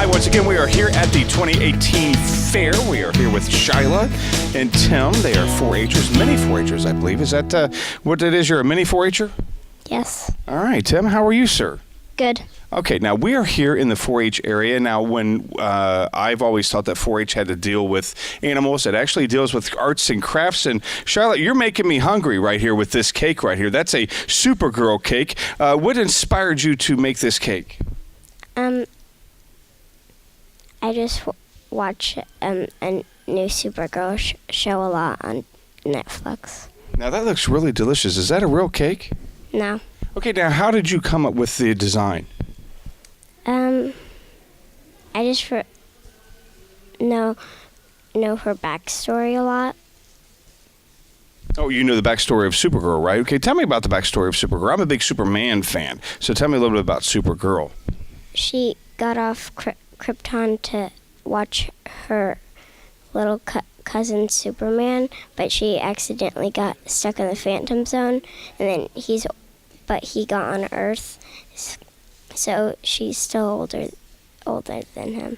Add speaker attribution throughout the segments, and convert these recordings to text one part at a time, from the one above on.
Speaker 1: Hi, once again, we are here at the 2018 fair. We are here with Shyla and Tim. They are 4-Hers, mini 4-Hers, I believe. Is that what it is? You're a mini 4-Her?
Speaker 2: Yes.
Speaker 1: All right, Tim, how are you, sir?
Speaker 2: Good.
Speaker 1: Okay, now we are here in the 4-H area. Now, when I've always thought that 4-H had to deal with animals, it actually deals with arts and crafts. And Charlotte, you're making me hungry right here with this cake right here. That's a Supergirl cake. What inspired you to make this cake?
Speaker 2: I just watch a new Supergirl show a lot on Netflix.
Speaker 1: Now, that looks really delicious. Is that a real cake?
Speaker 2: No.
Speaker 1: Okay, now how did you come up with the design?
Speaker 2: I just know her backstory a lot.
Speaker 1: Oh, you know the backstory of Supergirl, right? Okay, tell me about the backstory of Supergirl. I'm a big Superman fan, so tell me a little bit about Supergirl.
Speaker 2: She got off Krypton to watch her little cousin Superman, but she accidentally got stuck in the Phantom Zone, and then he got on Earth, so she's still older than him.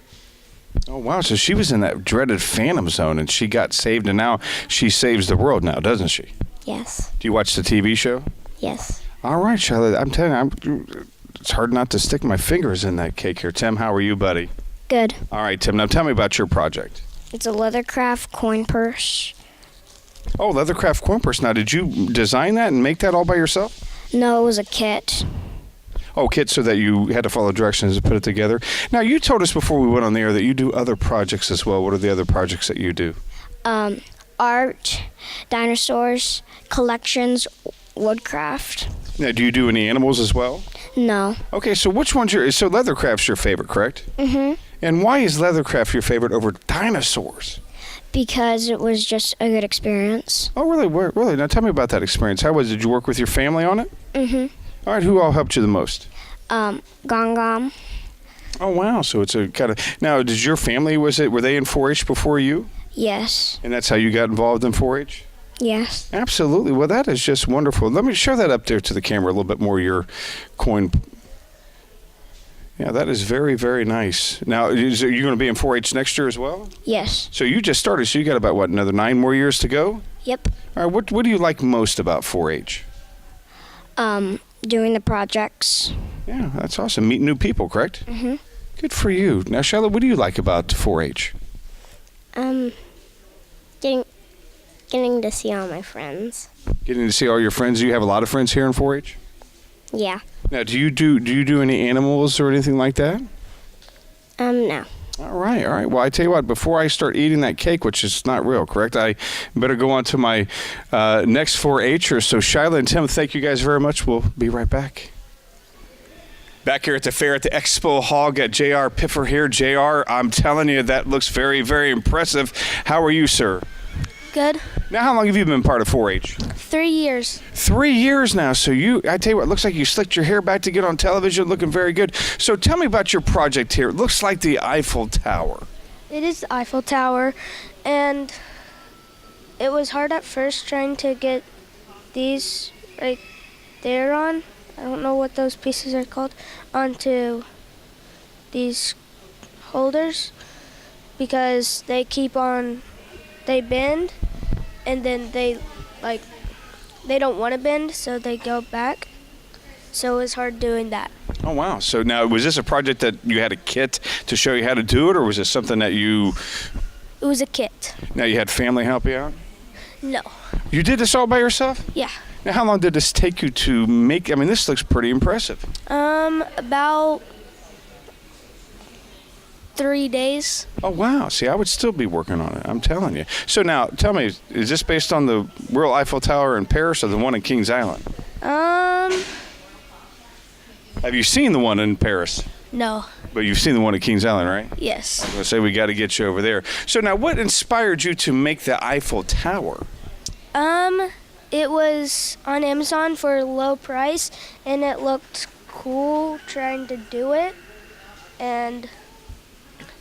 Speaker 1: Oh, wow. So she was in that dreaded Phantom Zone, and she got saved, and now she saves the world now, doesn't she?
Speaker 2: Yes.
Speaker 1: Do you watch the TV show?
Speaker 2: Yes.
Speaker 1: All right, Charlotte. I'm telling you, it's hard not to stick my fingers in that cake here. Tim, how are you, buddy?
Speaker 2: Good.
Speaker 1: All right, Tim. Now tell me about your project.
Speaker 2: It's a leathercraft coin purse.
Speaker 1: Oh, leathercraft coin purse. Now, did you design that and make that all by yourself?
Speaker 2: No, it was a kit.
Speaker 1: Oh, kit, so that you had to follow directions to put it together. Now, you told us before we went on the air that you do other projects as well. What are the other projects that you do?
Speaker 2: Art, dinosaurs, collections, woodcraft.
Speaker 1: Now, do you do any animals as well?
Speaker 2: No.
Speaker 1: Okay, so which one's so leathercraft's your favorite, correct?
Speaker 2: Mm-hmm.
Speaker 1: And why is leathercraft your favorite over dinosaurs?
Speaker 2: Because it was just a good experience.
Speaker 1: Oh, really? Really? Now, tell me about that experience. How was it? Did you work with your family on it?
Speaker 2: Mm-hmm.
Speaker 1: All right, who all helped you the most?
Speaker 2: Gong Gong.
Speaker 1: Oh, wow. So it's a kind of... Now, did your family, were they in 4-H before you?
Speaker 2: Yes.
Speaker 1: And that's how you got involved in 4-H?
Speaker 2: Yes.
Speaker 1: Absolutely. Well, that is just wonderful. Let me show that up there to the camera a little bit more, your coin. Yeah, that is very, very nice. Now, are you going to be in 4-H next year as well?
Speaker 2: Yes.
Speaker 1: So you just started, so you got about, what, another 9 more years to go?
Speaker 2: Yep.
Speaker 1: All right, what do you like most about 4-H?
Speaker 2: Doing the projects.
Speaker 1: Yeah, that's awesome. Meeting new people, correct?
Speaker 2: Mm-hmm.
Speaker 1: Good for you. Now, Charlotte, what do you like about 4-H?
Speaker 2: Getting to see all my friends.
Speaker 1: Getting to see all your friends. Do you have a lot of friends here in 4-H?
Speaker 2: Yeah.
Speaker 1: Now, do you do any animals or anything like that?
Speaker 2: No.
Speaker 1: All right. Well, I tell you what, before I start eating that cake, which is not real, correct? I better go on to my next 4-Hers. So, Shyla and Tim, thank you guys very much. We'll be right back. Back here at the fair at the Expo Hall, got J.R. Piffer here. J.R., I'm telling you, that looks very, very impressive. How are you, sir?
Speaker 3: Good.
Speaker 1: Now, how long have you been part of 4-H?
Speaker 3: 3 years.
Speaker 1: 3 years now. So I tell you what, it looks like you slicked your hair back to get on television, looking very good. So tell me about your project here. It looks like the Eiffel Tower.
Speaker 3: It is the Eiffel Tower, and it was hard at first trying to get these right there on. I don't know what those pieces are called, onto these holders, because they bend, and then they don't want to bend, so they go back. So it was hard doing that.
Speaker 1: Oh, wow. So now, was this a project that you had a kit to show you how to do it, or was this something that you...
Speaker 3: It was a kit.
Speaker 1: Now, you had family help you out?
Speaker 3: No.
Speaker 1: You did this all by yourself?
Speaker 3: Yeah.
Speaker 1: Now, how long did this take you to make? I mean, this looks pretty impressive.
Speaker 3: About 3 days.
Speaker 1: Oh, wow. See, I would still be working on it. I'm telling you. So now, tell me, is this based on the real Eiffel Tower in Paris or the one in Kings Island? Have you seen the one in Paris?
Speaker 3: No.
Speaker 1: But you've seen the one at Kings Island, right?
Speaker 3: Yes.
Speaker 1: I was going to say, we got to get you over there. So now, what inspired you to make the Eiffel Tower?
Speaker 3: It was on Amazon for a low price, and it looked cool trying to do it. And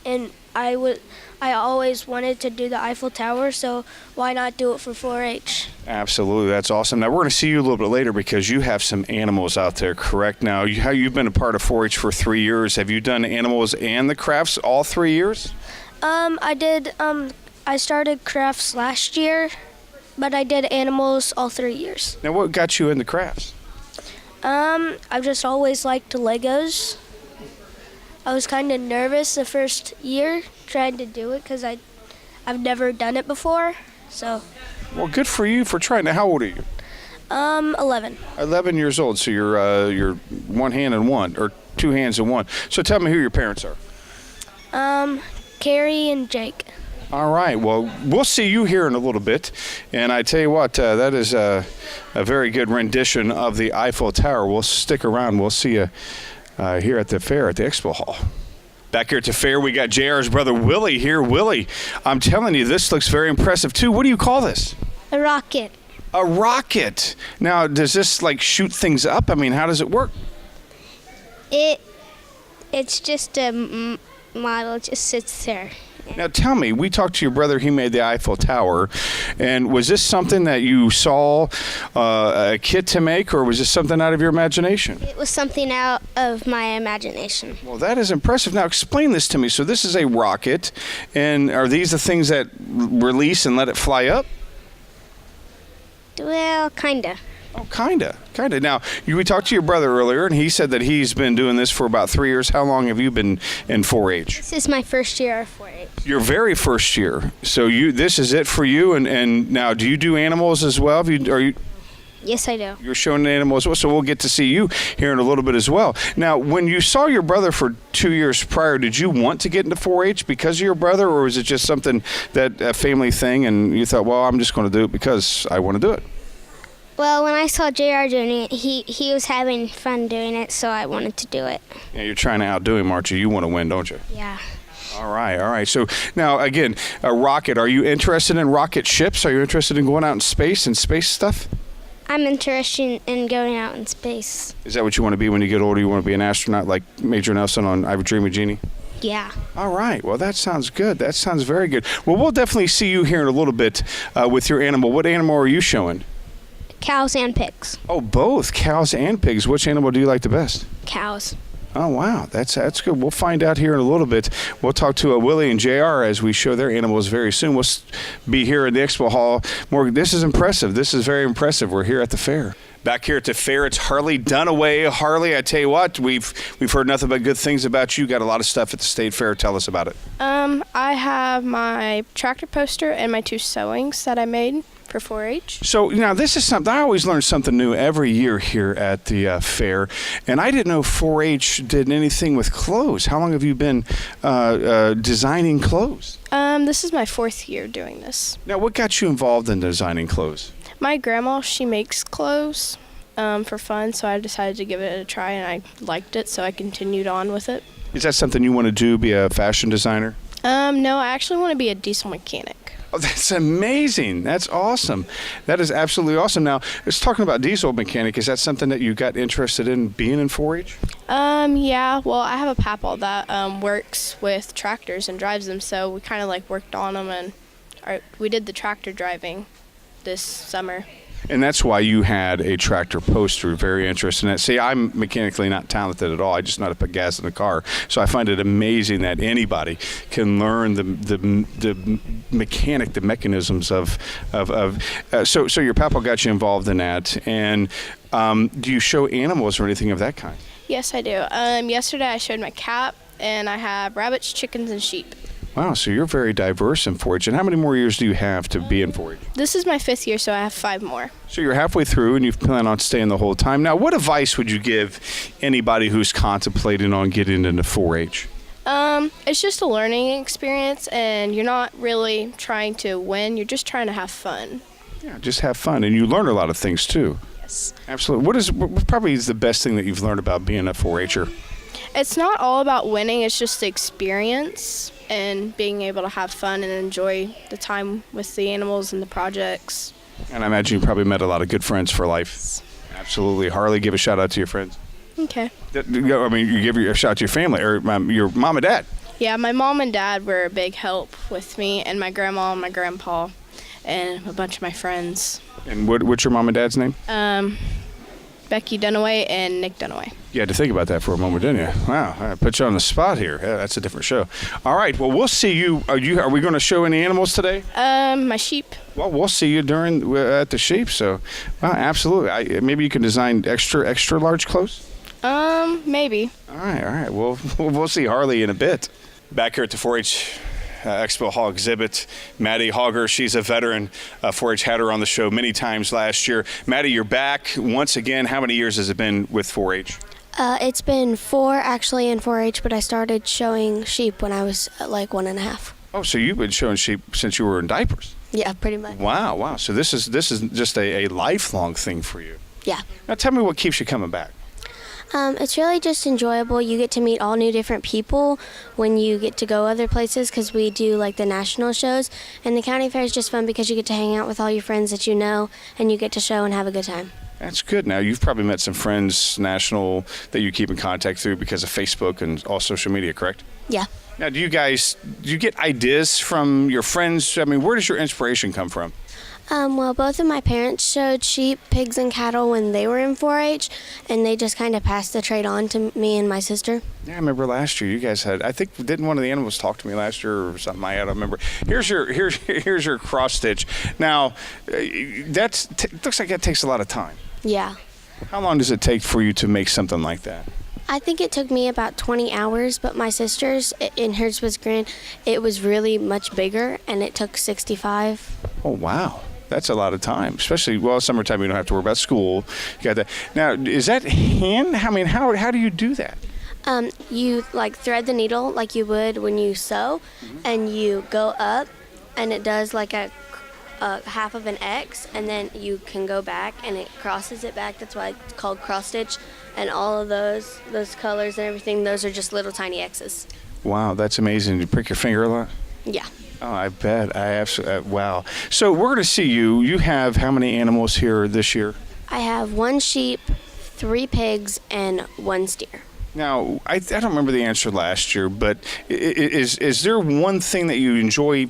Speaker 3: and I always wanted to do the Eiffel Tower, so why not do it for 4-H?
Speaker 1: Absolutely, that's awesome. Now we're going to see you a little bit later because you have some animals out there, correct? Now, you've been a part of 4-H for 3 years. Have you done animals and the crafts all 3 years?
Speaker 3: I did. I started crafts last year, but I did animals all 3 years.
Speaker 1: Now, what got you into crafts?
Speaker 3: I've just always liked Legos. I was kind of nervous the first year trying to do it because I've never done it before. So.
Speaker 1: Well, good for you for trying. Now, how old are you?
Speaker 3: 11.
Speaker 1: 11 years old. So you're one hand in one, or two hands in one. So tell me who your parents are.
Speaker 3: Carrie and Jake.
Speaker 1: All right. Well, we'll see you here in a little bit. And I tell you what, that is a very good rendition of the Eiffel Tower. We'll stick around. We'll see you here at the fair at the Expo Hall. Back here at the fair, we got JR's brother Willie here. Willie, I'm telling you, this looks very impressive too. What do you call this?
Speaker 2: A rocket.
Speaker 1: A rocket. Now, does this like shoot things up? I mean, how does it work?
Speaker 2: It's just a model. It just sits there.
Speaker 1: Now, tell me, we talked to your brother. He made the Eiffel Tower. And was this something that you saw a kit to make, or was this something out of your imagination?
Speaker 2: It was something out of my imagination.
Speaker 1: Well, that is impressive. Now, explain this to me. So this is a rocket, and are these the things that release and let it fly up?
Speaker 2: Well, kinda.
Speaker 1: Oh, kinda. Now, we talked to your brother earlier, and he said that he's been doing this for about 3 years. How long have you been in 4-H?
Speaker 2: This is my first year of 4-H.
Speaker 1: Your very first year. So this is it for you. And now, do you do animals as well?
Speaker 2: Yes, I do.
Speaker 1: You're showing animals, so we'll get to see you here in a little bit as well. Now, when you saw your brother for 2 years prior, did you want to get into 4-H because of your brother, or was it just something that a family thing, and you thought, well, I'm just going to do it because I want to do it?
Speaker 2: Well, when I saw JR doing it, he was having fun doing it, so I wanted to do it.
Speaker 1: Yeah, you're trying to outdo him, aren't you? You want to win, don't you?
Speaker 2: Yeah.
Speaker 1: All right. So now, again, a rocket. Are you interested in rocket ships? Are you interested in going out in space and space stuff?
Speaker 2: I'm interested in going out in space.
Speaker 1: Is that what you want to be when you get older? You want to be an astronaut like Major Nelson on I Have a Dream of Jeannie?
Speaker 2: Yeah.
Speaker 1: All right. Well, that sounds good. That sounds very good. Well, we'll definitely see you here in a little bit with your animal. What animal are you showing?
Speaker 2: Cows and pigs.
Speaker 1: Oh, both cows and pigs. Which animal do you like the best?
Speaker 2: Cows.
Speaker 1: Oh, wow. That's good. We'll find out here in a little bit. We'll talk to Willie and JR as we show their animals very soon. We'll be here in the Expo Hall. This is impressive. This is very impressive. We're here at the fair. Back here at the fair, it's Harley Dunaway. Harley, I tell you what, we've heard nothing but good things about you. Got a lot of stuff at the State Fair. Tell us about it.
Speaker 4: I have my tractor poster and my 2 sewings that I made for 4-H.
Speaker 1: So now this is something, I always learn something new every year here at the fair, and I didn't know 4-H did anything with clothes. How long have you been designing clothes?
Speaker 4: This is my 4th year doing this.
Speaker 1: Now, what got you involved in designing clothes?
Speaker 4: My grandma, she makes clothes for fun, so I decided to give it a try, and I liked it, so I continued on with it.
Speaker 1: Is that something you want to do, be a fashion designer?
Speaker 4: No, I actually want to be a diesel mechanic.
Speaker 1: Oh, that's amazing. That's awesome. That is absolutely awesome. Now, let's talking about diesel mechanic. Is that something that you got interested in being in 4-H?
Speaker 4: Yeah. Well, I have a papaw that works with tractors and drives them, so we kind of like worked on them, and we did the tractor driving this summer.
Speaker 1: And that's why you had a tractor poster. Very interesting. See, I'm mechanically not talented at all. I just know how to put gas in the car. So I find it amazing that anybody can learn the mechanic, the mechanisms of so your papa got you involved in that. And do you show animals or anything of that kind?
Speaker 4: Yes, I do. Yesterday I showed my cat, and I have rabbits, chickens, and sheep.
Speaker 1: Wow, so you're very diverse in 4-H. And how many more years do you have to be in 4-H?
Speaker 4: This is my 5th year, so I have 5 more.
Speaker 1: So you're halfway through, and you plan on staying the whole time. Now, what advice would you give anybody who's contemplating on getting into 4-H?
Speaker 4: It's just a learning experience, and you're not really trying to win. You're just trying to have fun.
Speaker 1: Yeah, just have fun, and you learn a lot of things, too.
Speaker 4: Yes.
Speaker 1: Absolutely. What probably is the best thing that you've learned about being a 4-H'er?
Speaker 4: It's not all about winning. It's just the experience and being able to have fun and enjoy the time with the animals and the projects.
Speaker 1: And I imagine you probably met a lot of good friends for life. Absolutely. Harley, give a shout out to your friends.
Speaker 4: Okay.
Speaker 1: I mean, you give a shout out to your family, or your mom and dad.
Speaker 4: Yeah, my mom and dad were a big help with me, and my grandma and my grandpa, and a bunch of my friends.
Speaker 1: And what's your mom and dad's name?
Speaker 4: Becky Dunaway and Nick Dunaway.
Speaker 1: You had to think about that for a moment, didn't you? Wow, I put you on the spot here. Yeah, that's a different show. All right, well, we'll see you. Are we going to show any animals today?
Speaker 4: My sheep.
Speaker 1: Well, we'll see you at the sheep. So, well, absolutely. Maybe you can design extra large clothes.
Speaker 4: Maybe.
Speaker 1: All right. We'll see Harley in a bit. Back here at the 4-H Expo Hall exhibit, Maddie Hager. She's a veteran. 4-H had her on the show many times last year. Maddie, you're back once again. How many years has it been with 4-H?
Speaker 5: It's been 4 actually in 4-H, but I started showing sheep when I was like 1.5.
Speaker 1: Oh, so you've been showing sheep since you were in diapers?
Speaker 5: Yeah, pretty much.
Speaker 1: Wow. So this is just a lifelong thing for you.
Speaker 5: Yeah.
Speaker 1: Now tell me what keeps you coming back.
Speaker 5: It's really just enjoyable. You get to meet all new different people when you get to go other places because we do like the national shows. And the county fair is just fun because you get to hang out with all your friends that you know and you get to show and have a good time.
Speaker 1: That's good. Now, you've probably met some friends national that you keep in contact through because of Facebook and all social media, correct?
Speaker 5: Yeah.
Speaker 1: Now, do you get ideas from your friends? I mean, where does your inspiration come from?
Speaker 5: Well, both of my parents showed sheep, pigs, and cattle when they were in 4-H, and they just kind of passed the trade on to me and my sister.
Speaker 1: Yeah, I remember last year you guys had. I think didn't one of the animals talk to me last year or something? I don't remember. Here's your cross stitch. Now, looks like that takes a lot of time.
Speaker 5: Yeah.
Speaker 1: How long does it take for you to make something like that?
Speaker 5: I think it took me about 20 hours, but my sister's, and hers was grand, it was really much bigger, and it took 65.
Speaker 1: Oh, wow. That's a lot of time, especially, summertime, you don't have to worry about school. You got that. Now, is that hand? I mean, how do you do that?
Speaker 5: You, thread the needle like you would when you sew, and you go up, and it does like a half of an X, and then you can go back, and it crosses it back. That's why it's called cross stitch. And all of those colors and everything, those are just little tiny X's.
Speaker 1: Wow, that's amazing. You prick your finger a lot?
Speaker 5: Yeah.
Speaker 1: Oh, I bet. I absolutely. Wow. So we're going to see you. You have how many animals here this year?
Speaker 5: I have 1 sheep, 3 pigs, and 1 steer.
Speaker 1: Now, I don't remember the answer last year, but is there one thing that you enjoy?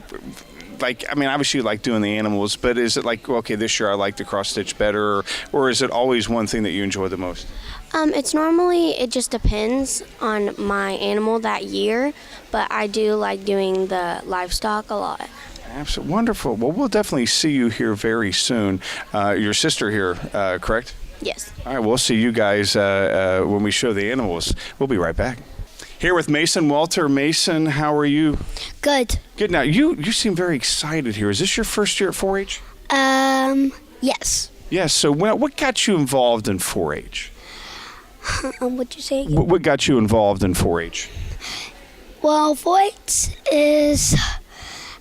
Speaker 1: Obviously you like doing the animals, but is it like, okay, this year I like the cross stitch better, or is it always one thing that you enjoy the most?
Speaker 5: It just depends on my animal that year, but I do like doing the livestock a lot.
Speaker 1: Absolutely. Wonderful. Well, we'll definitely see you here very soon. Your sister here, correct?
Speaker 5: Yes.
Speaker 1: All right, we'll see you guys when we show the animals. We'll be right back. Here with Mason Walter. Mason, how are you?
Speaker 6: Good.
Speaker 1: Good. Now, you seem very excited here. Is this your first year at 4-H?
Speaker 6: Yes.
Speaker 1: Yes. So what got you involved in 4-H?
Speaker 6: What'd you say again?
Speaker 1: What got you involved in 4-H?
Speaker 6: Well, 4-H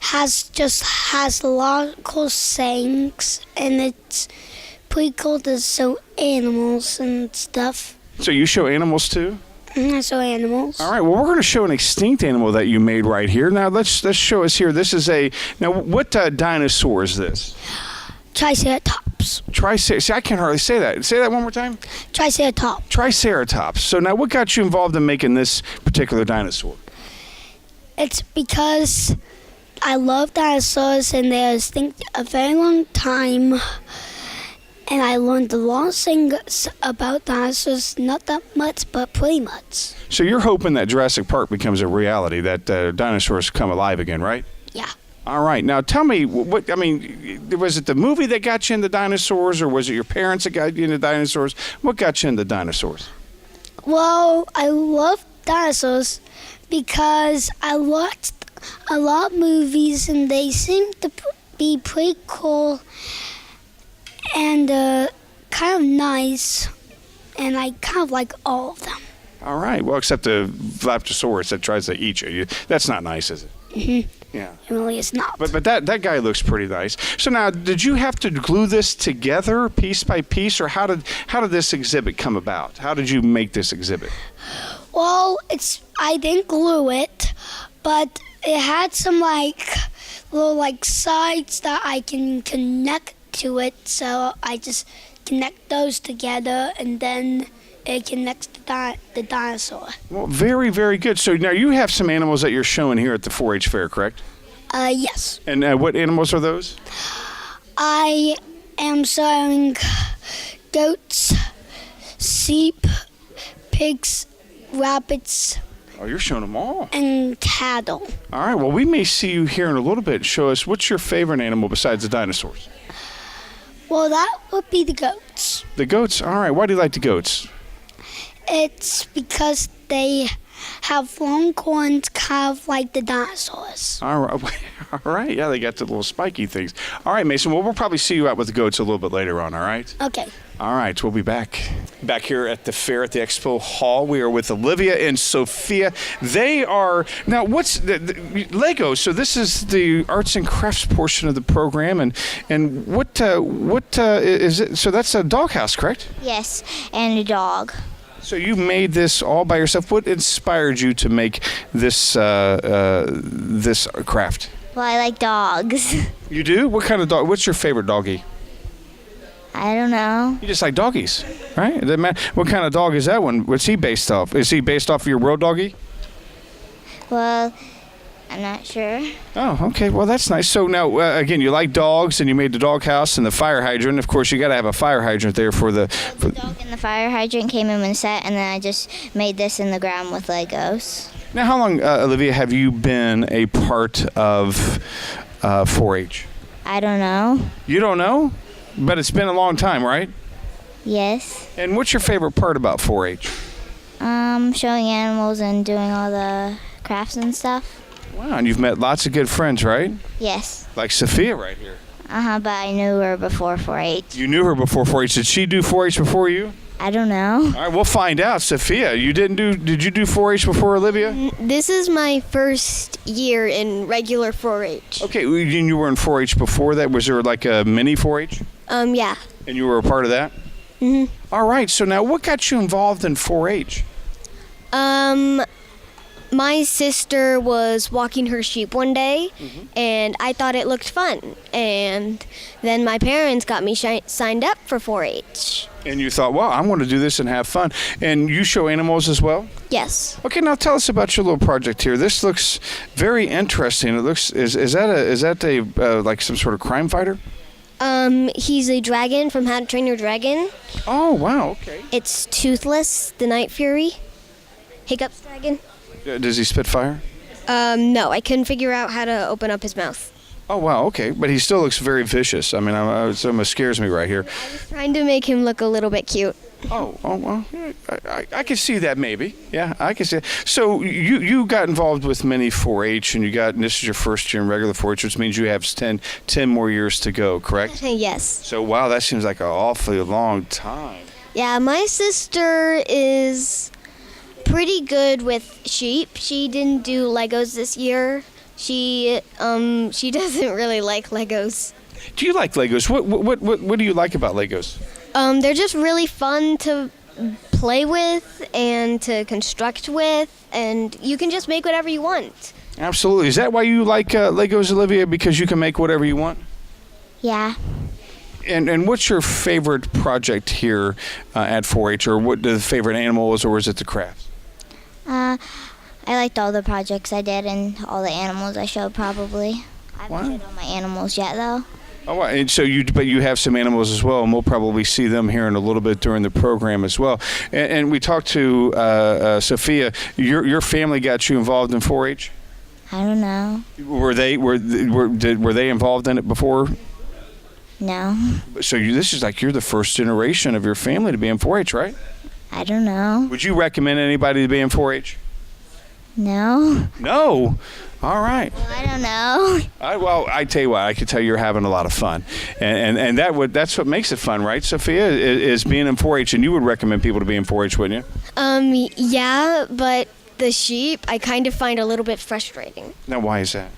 Speaker 6: has a lot of cool sayings, and it's pretty cool to show animals and stuff.
Speaker 1: So you show animals too?
Speaker 6: I show animals.
Speaker 1: All right. Well, we're going to show an extinct animal that you made right here. Now let's show us here. This is what dinosaur is this?
Speaker 6: Triceratops.
Speaker 1: See, I can't hardly say that. Say that one more time.
Speaker 6: Triceratops.
Speaker 1: Triceratops. So now, what got you involved in making this particular dinosaur?
Speaker 6: It's because I love dinosaurs, and they're extinct a very long time. And I learned a lot of things about dinosaurs, not that much, but pretty much.
Speaker 1: So you're hoping that Jurassic Park becomes a reality, that dinosaurs come alive again, right?
Speaker 6: Yeah.
Speaker 1: All right. Now tell me, was it the movie that got you into dinosaurs, or was it your parents that got you into dinosaurs? What got you into dinosaurs?
Speaker 6: Well, I love dinosaurs because I watched a lot of movies, and they seem to be pretty cool and kind of nice, and I kind of like all of them.
Speaker 1: All right. Well, except the Dilophosaurus that tries to eat you. That's not nice, is it?
Speaker 6: Mm-hmm.
Speaker 1: Yeah.
Speaker 6: It really is not.
Speaker 1: But that guy looks pretty nice. So now, did you have to glue this together piece by piece, or how did this exhibit come about? How did you make this exhibit?
Speaker 6: Well, I didn't glue it, but it had some little sides that I can connect to it, so I just connect those together, and then it connects the dinosaur.
Speaker 1: Well, very, very good. So now you have some animals that you're showing here at the 4-H fair, correct?
Speaker 6: Yes.
Speaker 1: And what animals are those?
Speaker 6: I am showing goats, sheep, pigs, rabbits,
Speaker 1: Oh, you're showing them all.
Speaker 6: and cattle.
Speaker 1: All right. Well, we may see you here in a little bit. Show us what's your favorite animal besides the dinosaurs?
Speaker 6: Well, that would be the goats.
Speaker 1: The goats. All right. Why do you like the goats?
Speaker 6: It's because they have long horns, kind of like the dinosaurs.
Speaker 1: All right. All right. Yeah, they got the little spiky things. All right, Mason. Well, we'll probably see you out with the goats a little bit later on. All right.
Speaker 6: Okay.
Speaker 1: All right, we'll be back. Back here at the fair at the Expo Hall, we are with Olivia and Sophia. They are, now what's the Lego? So this is the arts and crafts portion of the program, and what is it? So that's a doghouse, correct?
Speaker 7: Yes, and a dog.
Speaker 1: So you made this all by yourself. What inspired you to make this this craft?
Speaker 7: Well, I like dogs.
Speaker 1: You do? What kind of dog? What's your favorite doggy?
Speaker 7: I don't know.
Speaker 1: You just like doggies, right? What kind of dog is that one? What's he based off? Is he based off of your road doggy?
Speaker 7: Well, I'm not sure.
Speaker 1: Oh, okay. Well, that's nice. So now, again, you like dogs, and you made the doghouse and the fire hydrant. Of course, you got to have a fire hydrant there for the.
Speaker 7: The dog and the fire hydrant came in one set, and then I just made this in the ground with Legos.
Speaker 1: Now, how long, Olivia, have you been a part of 4-H?
Speaker 7: I don't know.
Speaker 1: You don't know, but it's been a long time, right?
Speaker 7: Yes.
Speaker 1: And what's your favorite part about 4-H?
Speaker 7: Showing animals and doing all the crafts and stuff.
Speaker 1: Wow, and you've met lots of good friends, right?
Speaker 7: Yes.
Speaker 1: Like Sophia right here.
Speaker 7: But I knew her before 4-H.
Speaker 1: You knew her before 4-H. Did she do 4-H before you?
Speaker 7: I don't know.
Speaker 1: All right, we'll find out. Sophia, did you do 4-H before Olivia?
Speaker 8: This is my first year in regular 4-H.
Speaker 1: Okay, you were in 4-H before that. Was there like a mini 4-H?
Speaker 8: Yeah.
Speaker 1: And you were a part of that?
Speaker 8: Mhm.
Speaker 1: All right, so now what got you involved in 4-H?
Speaker 8: My sister was walking her sheep one day, and I thought it looked fun. And then my parents got me signed up for 4-H.
Speaker 1: And you thought, well, I want to do this and have fun. And you show animals as well?
Speaker 8: Yes.
Speaker 1: Okay, now tell us about your little project here. This looks very interesting. It looks is that a like some sort of crime fighter?
Speaker 8: He's a dragon from How to Train Your Dragon.
Speaker 1: Oh, wow, okay.
Speaker 8: It's Toothless, the Night Fury. Hiccup's dragon.
Speaker 1: Does he spit fire?
Speaker 8: No, I couldn't figure out how to open up his mouth.
Speaker 1: Oh, wow, okay. But he still looks very vicious. I mean, it almost scares me right here.
Speaker 8: Trying to make him look a little bit cute.
Speaker 1: Oh, well, I can see that maybe. Yeah, I can see that. So you got involved with many 4-H, and this is your first year in regular 4-H, which means you have 10 more years to go, correct?
Speaker 8: Yes.
Speaker 1: So, wow, that seems like an awfully long time.
Speaker 8: Yeah, my sister is pretty good with sheep. She didn't do Legos this year. She doesn't really like Legos.
Speaker 1: Do you like Legos? What do you like about Legos?
Speaker 8: They're just really fun to play with and to construct with, and you can just make whatever you want.
Speaker 1: Absolutely. Is that why you like Legos, Olivia? Because you can make whatever you want?
Speaker 7: Yeah.
Speaker 1: And what's your favorite project here at 4-H, or what the favorite animal is, or is it the crafts?
Speaker 7: I liked all the projects I did and all the animals I showed probably. I haven't
Speaker 1: Wow.
Speaker 7: showed all my animals yet though.
Speaker 1: Oh, and so but you have some animals as well, and we'll probably see them here in a little bit during the program as well. And we talked to Sophia. Your family got you involved in 4-H?
Speaker 7: I don't know.
Speaker 1: Were they involved in it before?
Speaker 7: No.
Speaker 1: So this is like you're the first generation of your family to be in 4-H, right?
Speaker 7: I don't know.
Speaker 1: Would you recommend anybody to be in 4-H?
Speaker 7: No.
Speaker 1: No. All right.
Speaker 7: Well, I don't know.
Speaker 1: Well, I tell you what, I can tell you're having a lot of fun, and that's what makes it fun, right, Sophia? Is being in 4-H, and you would recommend people to be in 4-H, wouldn't you?
Speaker 8: Yeah, but the sheep I kind of find a little bit frustrating
Speaker 1: Now, why is that?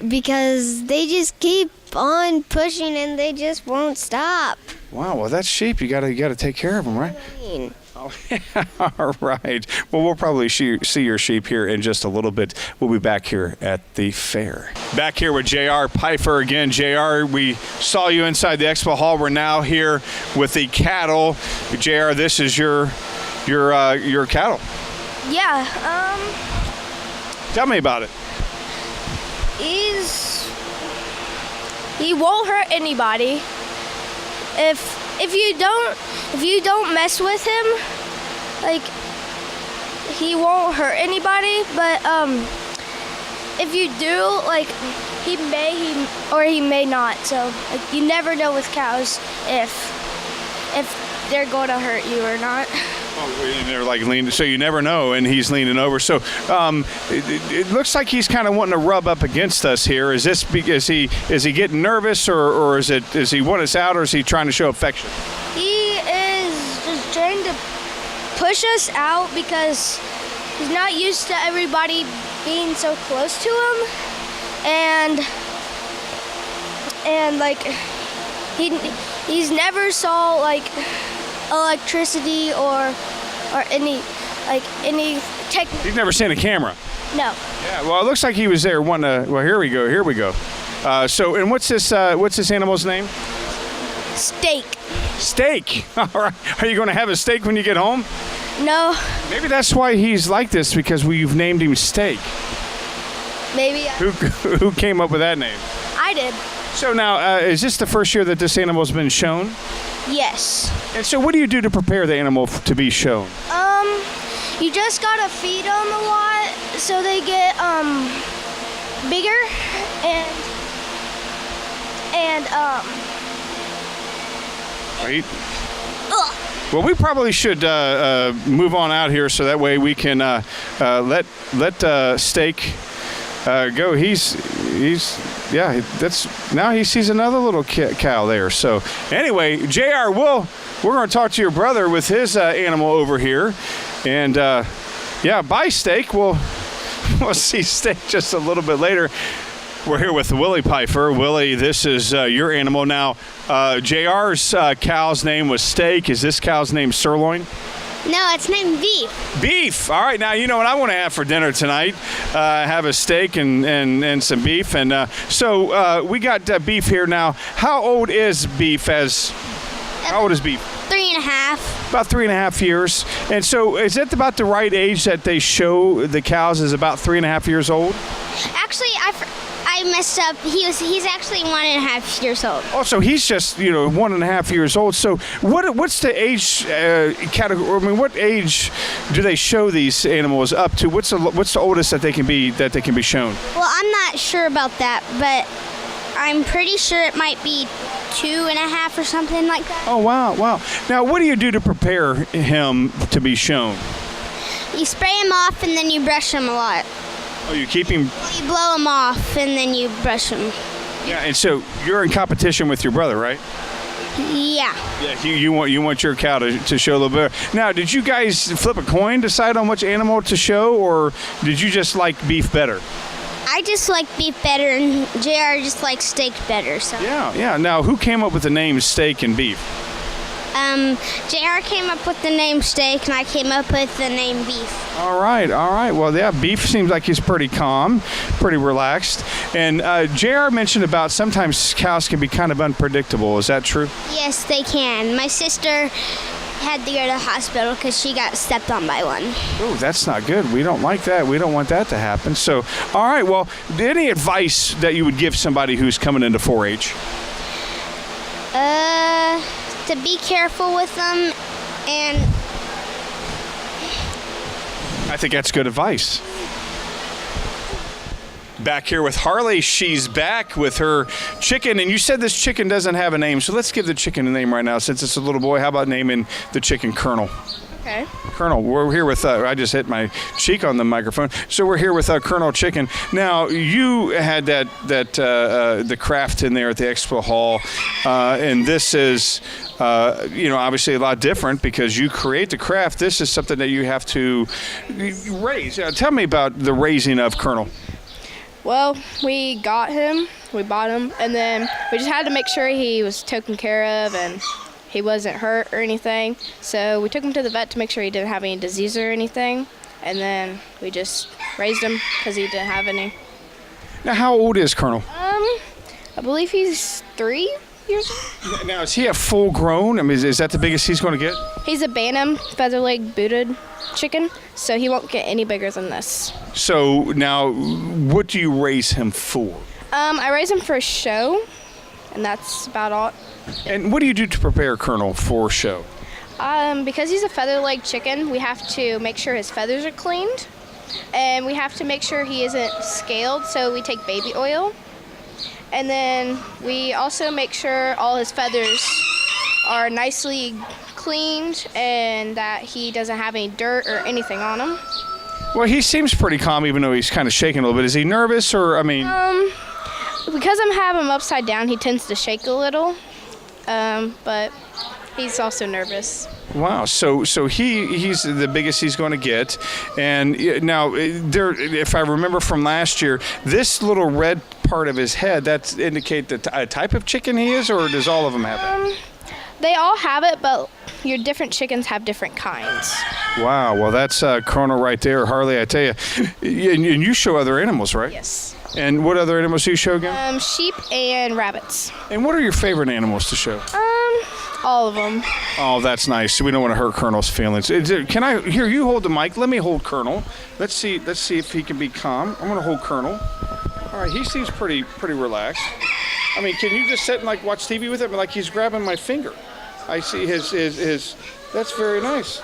Speaker 8: because they just keep on pushing and they just won't stop.
Speaker 1: Wow. Well, that's sheep. You gotta take care of them, right? Oh, all right. Well, we'll probably see your sheep here in just a little bit. We'll be back here at the fair. Back here with J.R. Pfeiffer again. J.R., we saw you inside the expo hall. We're now here with the cattle. J.R., this is your your cattle.
Speaker 3: Yeah.
Speaker 1: Tell me about it.
Speaker 3: He won't hurt anybody. If you don't mess with him, like, he won't hurt anybody. But if you do, like, he may not. So, like, you never know with cows if they're going to hurt you or not.
Speaker 1: Oh, they're like leaning, so you never know, and he's leaning over. So it looks like he's kind of wanting to rub up against us here. Is he getting nervous, or is he want us out, or is he trying to show affection?
Speaker 3: He is just trying to push us out because he's not used to everybody being so close to him, and like he's never saw like electricity or any tech.
Speaker 1: He's never seen a camera.
Speaker 3: No.
Speaker 1: Yeah. Well, it looks like he was there. Well, here we go. So, and what's this animal's name?
Speaker 3: Steak.
Speaker 1: Steak. All right. Are you going to have a steak when you get home?
Speaker 3: No.
Speaker 1: Maybe that's why he's like this, because we've named him Steak.
Speaker 3: Maybe.
Speaker 1: Who came up with that name?
Speaker 3: I did.
Speaker 1: So now, is this the first year that this animal's been shown?
Speaker 3: Yes.
Speaker 1: And so what do you do to prepare the animal to be shown?
Speaker 3: You just gotta feed them a lot so they get bigger and
Speaker 1: Right. Well, we probably should move on out here so that way we can let Steak go. Now he sees another little cow there. So anyway, JR, we're going to talk to your brother with his animal over here, and bye, Steak. We'll see Steak just a little bit later. We're here with Willie Pfeiffer. Willie, this is your animal now. JR's cow's name was Steak. Is this cow's name Sirloin?
Speaker 6: No, it's named Beef.
Speaker 1: Beef. All right. Now, you know what I want to have for dinner tonight. Have a steak and some beef. And so we got beef here now. How old is Beef? How old is Beef?
Speaker 6: 3.5.
Speaker 1: About 3.5 years. And so is that about the right age that they show the cows is about 3.5 years old?
Speaker 6: Actually, I messed up. He's actually 1.5 years old.
Speaker 1: Oh, so he's just 1.5 years old. So what's the age category? I mean, what age do they show these animals up to? What's the oldest that they can be shown?
Speaker 6: Well, I'm not sure about that, but I'm pretty sure it might be 2.5 or something like that.
Speaker 1: Oh, wow. Now, what do you do to prepare him to be shown?
Speaker 6: You spray him off and then you brush him a lot.
Speaker 1: Oh, you keep him...
Speaker 6: You blow him off and then you brush him.
Speaker 1: Yeah, and so you're in competition with your brother, right?
Speaker 6: Yeah.
Speaker 1: Yeah, you want your cow to show a little bit. Now, did you guys flip a coin, decide on which animal to show, or did you just like Beef better?
Speaker 6: I just like Beef better and JR just likes Steak better. So.
Speaker 1: Yeah. Now, who came up with the names Steak and Beef?
Speaker 6: JR came up with the name Steak and I came up with the name Beef.
Speaker 1: All right. Well, yeah, Beef seems like he's pretty calm, pretty relaxed. And JR mentioned about sometimes cows can be kind of unpredictable. Is that true?
Speaker 6: Yes, they can. My sister had to go to the hospital because she got stepped on by one.
Speaker 1: Oh, that's not good. We don't like that. We don't want that to happen. So, all right, well, any advice that you would give somebody who's coming into 4-H?
Speaker 6: To be careful with them, and
Speaker 1: I think that's good advice. Back here with Harley. She's back with her chicken, and you said this chicken doesn't have a name, so let's give the chicken a name right now. Since it's a little boy, how about naming the chicken Colonel?
Speaker 4: Okay.
Speaker 1: Colonel, we're here with, I just hit my cheek on the microphone, so we're here with Colonel Chicken. Now, you had the craft in there at the expo hall, and this is, obviously a lot different because you create the craft. This is something that you have to raise. Tell me about the raising of Colonel.
Speaker 4: Well, we bought him, and then we just had to make sure he was taken care of and he wasn't hurt or anything. So we took him to the vet to make sure he didn't have any disease or anything, and then we just raised him because he didn't have any.
Speaker 1: Now, how old is Colonel?
Speaker 4: I believe he's 3. years old.
Speaker 1: Now, is he a full grown? I mean, is that the biggest he's going to get?
Speaker 4: He's a Bantam feather leg booted chicken, so he won't get any bigger than this.
Speaker 1: So now, what do you raise him for?
Speaker 4: I raise him for a show, and that's about all.
Speaker 1: And what do you do to prepare Colonel for show?
Speaker 4: Because he's a feather leg chicken, we have to make sure his feathers are cleaned, and we have to make sure he isn't scaled, so we take baby oil. And then we also make sure all his feathers are nicely cleaned and that he doesn't have any dirt or anything on him.
Speaker 1: Well, he seems pretty calm, even though he's kind of shaking a little bit. Is he nervous, or, I mean...
Speaker 4: Because I'm having him upside down, he tends to shake a little, but he's also nervous.
Speaker 1: Wow, so he's the biggest he's going to get. And now, if I remember from last year, this little red part of his head, that indicate the type of chicken he is, or does all of them have it?
Speaker 4: They all have it, but your different chickens have different kinds.
Speaker 1: Wow, well, that's Colonel right there. Harley, I tell you. And you show other animals, right?
Speaker 4: Yes.
Speaker 1: And what other animals do you show again?
Speaker 4: Sheep and rabbits.
Speaker 1: And what are your favorite animals to show?
Speaker 4: All of them.
Speaker 1: Oh, that's nice. We don't want to hurt Colonel's feelings. Can I, here, you hold the mic. Let me hold Colonel. Let's see if he can be calm. I'm going to hold Colonel. All right, he seems pretty relaxed. I mean, can you just sit and watch TV with him? Like he's grabbing my finger. I see his that's very nice.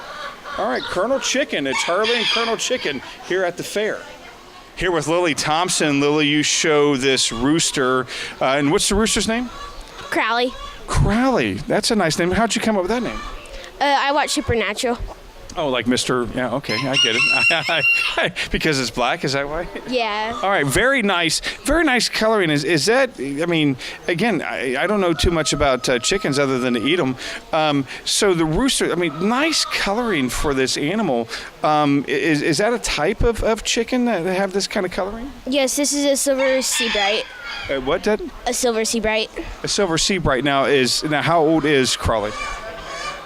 Speaker 1: All right, Colonel Chicken. It's Harley and Colonel Chicken here at the fair. Here with Lily Thompson. Lily, you show this rooster. And what's the rooster's name?
Speaker 8: Crowley.
Speaker 1: Crowley. That's a nice name. How'd you come up with that name?
Speaker 8: I watch Supernatural.
Speaker 1: Oh, like Mr. Yeah, okay, I get it. Because it's black, is that why?
Speaker 8: Yeah.
Speaker 1: All right, very nice coloring. Is that, I mean, again, I don't know too much about chickens other than to eat them. So the rooster, I mean, nice coloring for this animal. Is that a type of chicken that have this kind of coloring?
Speaker 8: Yes, this is a silver sea bright.
Speaker 1: What, Dad?
Speaker 8: A silver sea bright.
Speaker 1: A silver sea bright. Now, how old is Crowley?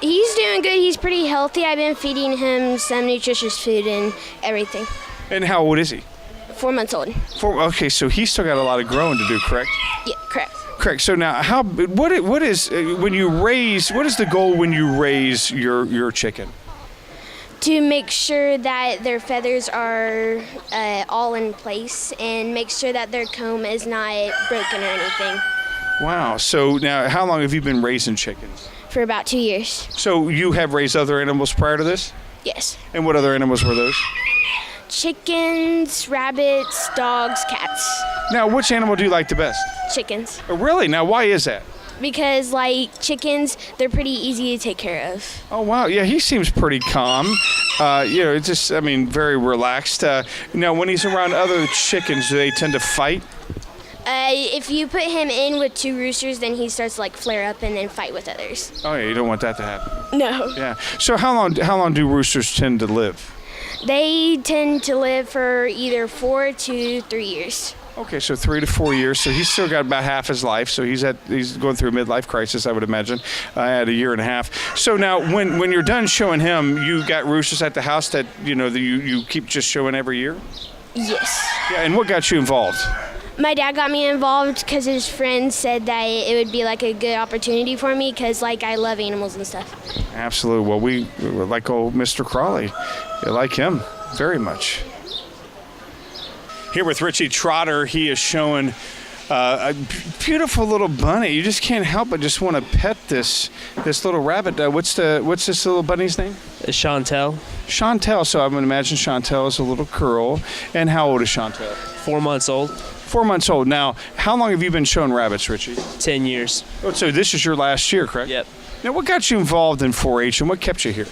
Speaker 8: He's doing good. He's pretty healthy. I've been feeding him some nutritious food and everything.
Speaker 1: And how old is he?
Speaker 8: 4 months old.
Speaker 1: Okay, so he's still got a lot of growing to do, correct?
Speaker 8: Yeah, correct.
Speaker 1: Correct. So now, what is the goal when you raise your chicken?
Speaker 8: To make sure that their feathers are all in place and make sure that their comb is not broken or anything.
Speaker 1: Wow. So now, how long have you been raising chickens?
Speaker 8: For about 2 years.
Speaker 1: So you have raised other animals prior to this?
Speaker 8: Yes.
Speaker 1: And what other animals were those?
Speaker 8: Chickens, rabbits, dogs, cats.
Speaker 1: Now, which animal do you like the best?
Speaker 8: Chickens.
Speaker 1: Oh, really? Now, why is that?
Speaker 8: Because, chickens, they're pretty easy to take care of.
Speaker 1: Oh, wow. Yeah, he seems pretty calm. It's just, I mean, very relaxed. Now, when he's around other chickens, do they tend to fight?
Speaker 8: If you put him in with two roosters, then he starts to flare up and then fight with others.
Speaker 1: Oh, yeah, you don't want that to happen.
Speaker 8: No.
Speaker 1: Yeah. So how long do roosters tend to live?
Speaker 8: They tend to live for either 4 to 3 years.
Speaker 1: Okay, so 3 to 4 years. So he's still got about half his life. So he's going through a midlife crisis, I would imagine, at 1.5 years. So now, when you're done showing him, you got roosters at the house that you keep just showing every year.
Speaker 8: Yes.
Speaker 1: Yeah, and what got you involved?
Speaker 8: My dad got me involved because his friend said that it would be a good opportunity for me because I love animals and stuff.
Speaker 1: Absolutely. Well, we like old Mr. Crowley. You like him very much. Here with Richie Trotter, he is showing a beautiful little bunny. You just can't help but just want to pet this little rabbit. What's this little bunny's name?
Speaker 9: It's Chantel.
Speaker 1: Chantel. So I'm going to imagine Chantel is a little girl. And how old is Chantel?
Speaker 9: 4 months old.
Speaker 1: 4 months old. Now, how long have you been showing rabbits, Richie?
Speaker 9: 10 years.
Speaker 1: Oh, so this is your last year, correct?
Speaker 9: Yep.
Speaker 1: Now, what got you involved in 4-H and what kept you here?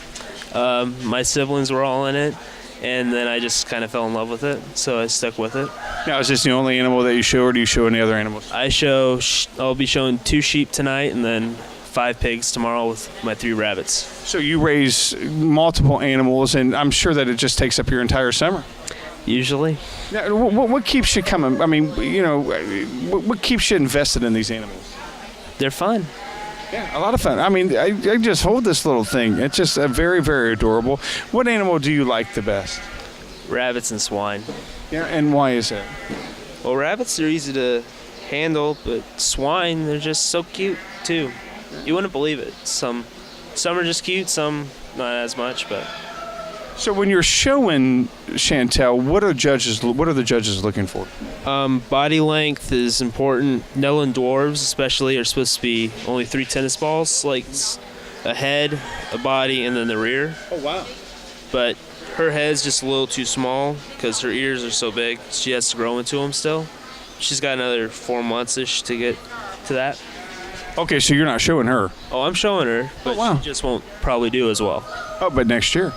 Speaker 9: My siblings were all in it, and then I just kind of fell in love with it, so I stuck with it.
Speaker 1: Now, is this the only animal that you show, or do you show any other animals?
Speaker 9: I'll be showing 2 sheep tonight, and then 5 pigs tomorrow with my 3 rabbits. So
Speaker 1: you raise multiple animals, and I'm sure that it just takes up your entire summer.
Speaker 9: Usually.
Speaker 1: Now, what keeps you coming? I mean, what keeps you invested in these animals?
Speaker 9: They're fun.
Speaker 1: Yeah, a lot of fun. I mean, I just hold this little thing. It's just very, very adorable. What animal do you like the best?
Speaker 9: Rabbits and swine.
Speaker 1: Yeah, and why is that?
Speaker 9: Well, rabbits are easy to handle, but swine, they're just so cute too. You wouldn't believe it. Some are just cute, some not as much, but.
Speaker 1: So when you're showing Chantel, what are the judges looking for?
Speaker 9: Body length is important. Nellen dwarves, especially, are supposed to be only 3 tennis balls, like a head, a body, and then the rear.
Speaker 1: Oh, wow.
Speaker 9: But her head's just a little too small because her ears are so big. She has to grow into them still. She's got another 4 months-ish to get to that.
Speaker 1: Okay, so you're not showing her.
Speaker 9: Oh, I'm showing her, but she just won't probably do as well.
Speaker 1: Oh, but next year.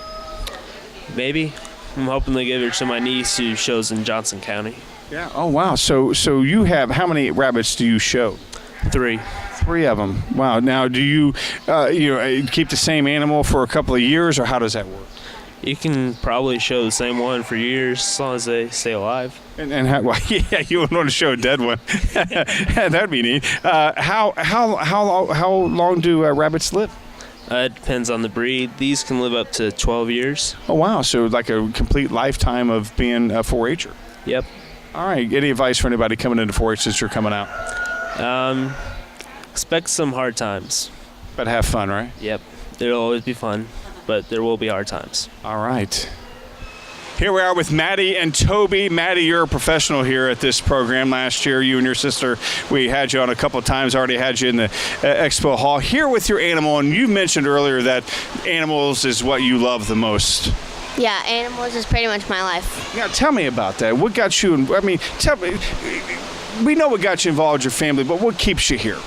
Speaker 9: Maybe. I'm hoping they give her to my niece who shows in Johnson County.
Speaker 1: Yeah. Oh, wow. So you have, how many rabbits do you show?
Speaker 9: 3.
Speaker 1: 3 of them. Wow. Now, do you keep the same animal for a couple of years, or how does that work?
Speaker 9: You can probably show the same one for years as long as they stay alive.
Speaker 1: And how, well, yeah, you wouldn't want to show a dead one. That'd be neat. How long do rabbits live?
Speaker 9: It depends on the breed. These can live up to 12 years.
Speaker 1: Oh, wow. So like a complete lifetime of being a 4-H'er.
Speaker 9: Yep.
Speaker 1: All right. Any advice for anybody coming into 4-H since you're coming out?
Speaker 9: Expect some hard times.
Speaker 1: But have fun, right?
Speaker 9: Yep. It'll always be fun, but there will be hard times.
Speaker 1: All right. Here we are with Maddie and Toby. Maddie, you're a professional here at this program. Last year, you and your sister, we had you on a couple of times, already had you in the expo hall. Here with your animal, and you mentioned earlier that animals is what you love the most.
Speaker 5: Yeah, animals is pretty much my life.
Speaker 1: Now, tell me about that. What got you, tell me, we know what got you involved with your family, but what keeps you here?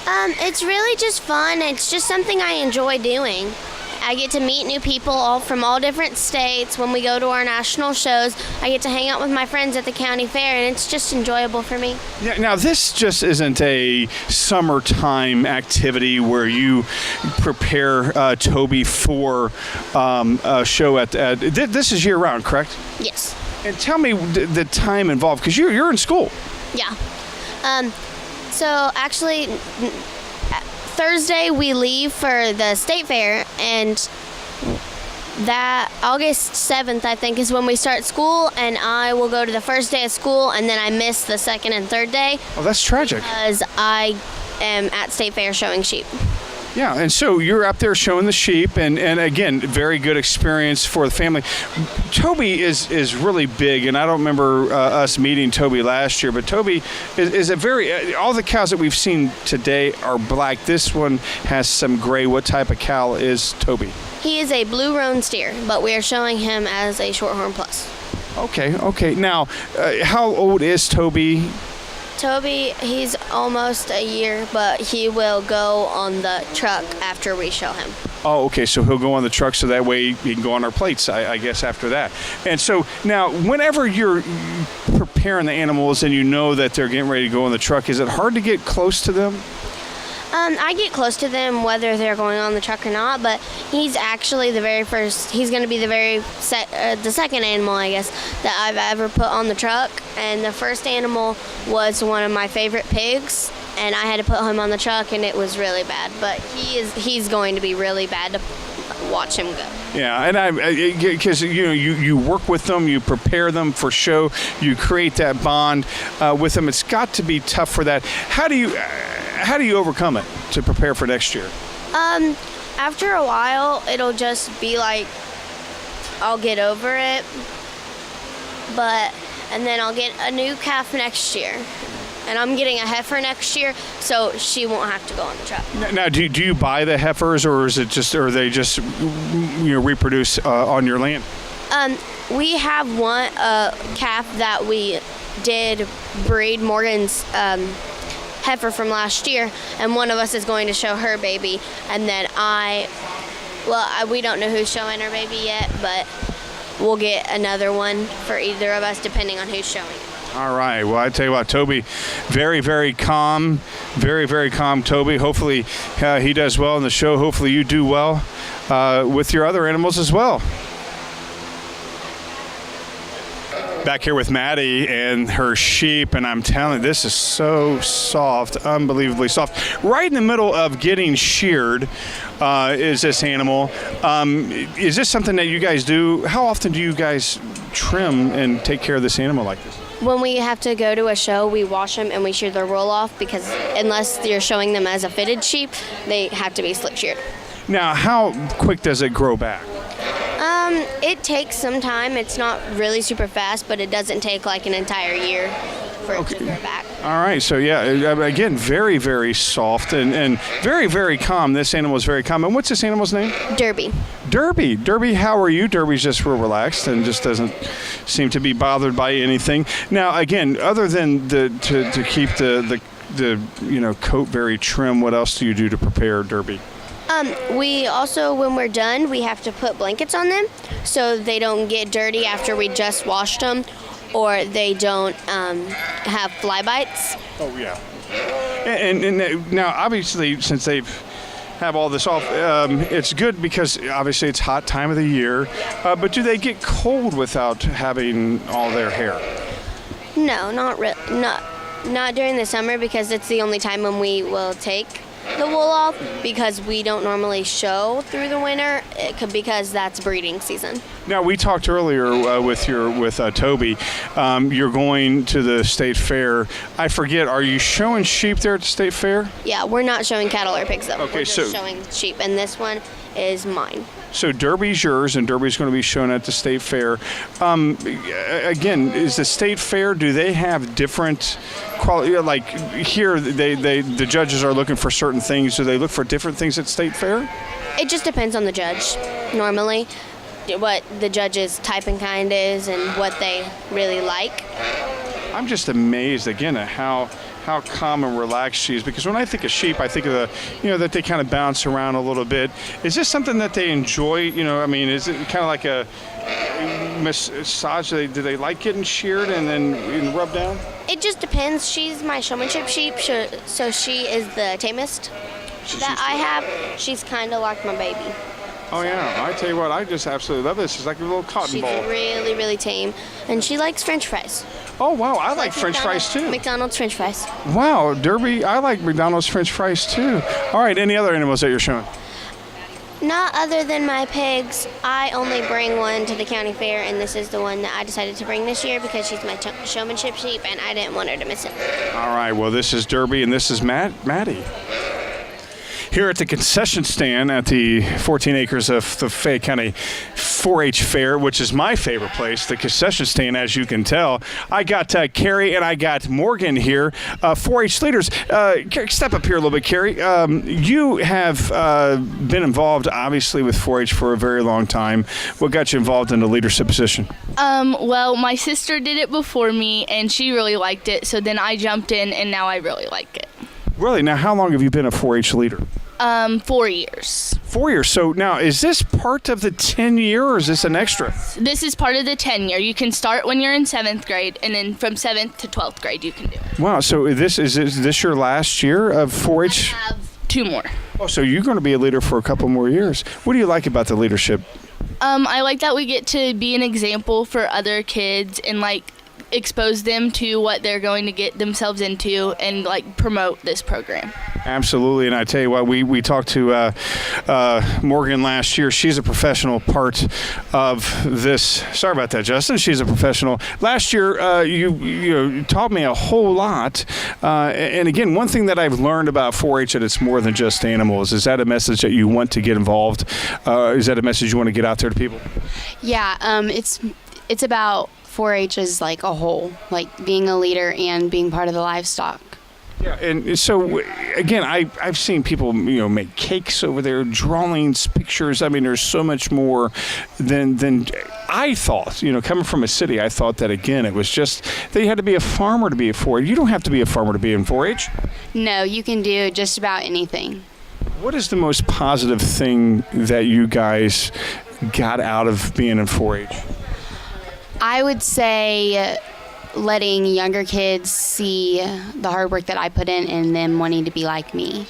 Speaker 5: It's really just fun. It's just something I enjoy doing. I get to meet new people all from all different states. When we go to our national shows, I get to hang out with my friends at the county fair, and it's just enjoyable for me. Yeah,
Speaker 1: now, this just isn't a summertime activity where you prepare Toby for a show at this is year-round, correct?
Speaker 5: Yes.
Speaker 1: And tell me the time involved, because you're in school.
Speaker 5: Yeah. So actually, Thursday we leave for the state fair, and that August 7th, I think, is when we start school, and I will go to the first day of school, and then I miss the second and third day.
Speaker 1: Oh, that's tragic.
Speaker 5: Because I am at state fair showing sheep.
Speaker 1: Yeah, and so you're up there showing the sheep, and again, very good experience for the family. Toby is really big, and I don't remember us meeting Toby last year, but Toby is a very, all the cows that we've seen today are black. This one has some gray. What type of cow is Toby?
Speaker 5: He is a blue roan steer, but we are showing him as a shorthorn plus.
Speaker 1: Okay. Now, how old is Toby?
Speaker 5: Toby, he's almost a year, but he will go on the truck after we show him.
Speaker 1: Oh, okay, so he'll go on the truck so that way he can go on our plates, I guess, after that. And so now, whenever you're preparing the animals and you know that they're getting ready to go on the truck, is it hard to get close to them?
Speaker 5: I get close to them whether they're going on the truck or not, but he's actually the very first, he's going to be the second animal, I guess, that I've ever put on the truck. And the first animal was one of my favorite pigs, and I had to put him on the truck, and it was really bad. But he's going to be really bad to watch him go.
Speaker 1: Yeah, and because you work with them, you prepare them for show, you create that bond with them. It's got to be tough for that. How do you overcome it to prepare for next year?
Speaker 5: After a while, it'll just be like I'll get over it, and then I'll get a new calf next year. And I'm getting a heifer next year, so she won't have to go on the truck.
Speaker 1: Now, do you buy the heifers, or are they just reproduce on your land?
Speaker 5: We have one calf that we did breed, Morgan's heifer from last year, and one of us is going to show her baby, and then we don't know who's showing her baby yet, but we'll get another one for either of us depending on who's showing it.
Speaker 1: All right. Well, I tell you what, Toby, very, very calm, very, very calm, Toby. Hopefully he does well in the show. Hopefully you do well with your other animals as well. Back here with Maddie and her sheep, and I'm telling you, this is so soft, unbelievably soft. Right in the middle of getting sheared is this animal. Is this something that you guys do? How often do you guys trim and take care of this animal like this?
Speaker 5: When we have to go to a show, we wash them and we shear their wool off because unless you're showing them as a fitted sheep, they have to be slip sheared.
Speaker 1: Now, how quick does it grow back?
Speaker 5: It takes some time. It's not really super fast, but it doesn't take like an entire year for it to grow back.
Speaker 1: All right, so yeah, again, very, very soft and very, very calm. This animal is very calm. And what's this animal's name?
Speaker 5: Derby.
Speaker 1: Derby, how are you? Derby's just real relaxed and just doesn't seem to be bothered by anything. Now, again, other than to keep the coat very trim, what else do you do to prepare Derby?
Speaker 5: We also, when we're done, we have to put blankets on them so they don't get dirty after we just washed them, or they don't have fly bites.
Speaker 1: Oh, yeah. And now, obviously, since they've have all this off, it's good because obviously it's hot time of the year, but do they get cold without having all their hair?
Speaker 5: No, not during the summer because it's the only time when we will take the wool off because we don't normally show through the winter because that's breeding season.
Speaker 1: Now, we talked earlier with Toby. You're going to the state fair. I forget, are you showing sheep there at the state fair?
Speaker 5: Yeah, we're not showing cattle or pigs though.
Speaker 1: Okay,
Speaker 5: we're just showing sheep, and this one is mine.
Speaker 1: So Derby's yours, and Derby's going to be shown at the state fair. Again, is the state fair? Do they have different quality? Like here, the judges are looking for certain things. Do they look for different things at state fair?
Speaker 5: It just depends on the judge. Normally, what the judge's type and kind is, and what they really like.
Speaker 1: I'm just amazed again at how calm and relaxed she is, because when I think of sheep, I think of that they kind of bounce around a little bit. Is this something that they enjoy? Is it kind of like a massage? Do they like getting sheared and then rubbed down?
Speaker 5: It just depends. She's my showmanship sheep, so she is the tamest that I have. She's kind of like my baby.
Speaker 1: Oh, yeah. I tell you what, I just absolutely love this. It's like a little cotton ball.
Speaker 5: She's really, really tame, and she likes French fries.
Speaker 1: Oh, wow. I like French fries, too.
Speaker 5: McDonald's French fries.
Speaker 1: Wow, Derby, I like McDonald's French fries, too. All right, any other animals that you're showing?
Speaker 5: Not other than my pigs. I only bring one to the county fair, and this is the one that I decided to bring this year because she's my showmanship sheep, and I didn't want her to miss it.
Speaker 1: All right, well, this is Derby, and this is Maddie. Here at the concession stand at the 14 acres of the Fayette County 4-H Fair, which is my favorite place, the concession stand, as you can tell. I got Carrie and I got Morgan here, 4-H leaders. Step up here a little bit, Carrie. You have been involved, obviously, with 4-H for a very long time. What got you involved in the leadership position?
Speaker 10: Well, my sister did it before me, and she really liked it, so then I jumped in, and now I really like it.
Speaker 1: Really? Now, how long have you been a 4-H leader?
Speaker 10: 4 years.
Speaker 1: 4 years. So now, is this part of the 10-year, or is this an extra?
Speaker 10: This is part of the 10-year. You can start when you're in 7th grade, and then from 7th to 12th grade, you can do it.
Speaker 1: Wow. So is this your last year of 4-H?
Speaker 10: I have 2 more.
Speaker 1: Oh, so you're going to be a leader for a couple more years. What do you like about the leadership?
Speaker 10: I like that we get to be an example for other kids and, expose them to what they're going to get themselves into and promote this program.
Speaker 1: Absolutely. And I tell you what, we talked to Morgan last year. She's a professional part of this. Sorry about that, Justin. She's a professional. Last year, you taught me a whole lot. And again, one thing that I've learned about 4-H, that it's more than just animals. Is that a message that you want to get involved? Is that a message you want to get out there to people?
Speaker 11: Yeah, it's about 4-H as a whole, being a leader and being part of the livestock.
Speaker 1: Yeah, and so again, I've seen people make cakes over there, drawings, pictures. I mean, there's so much more than I thought. Coming from a city, I thought that again, it was just that you had to be a farmer to be a 4-H. You don't have to be a farmer to be in 4-H.
Speaker 11: No, you can do just about anything.
Speaker 1: What is the most positive thing that you guys got out of being in 4-H?
Speaker 11: I would say letting younger kids see the hard work that I put in and them wanting to be like me.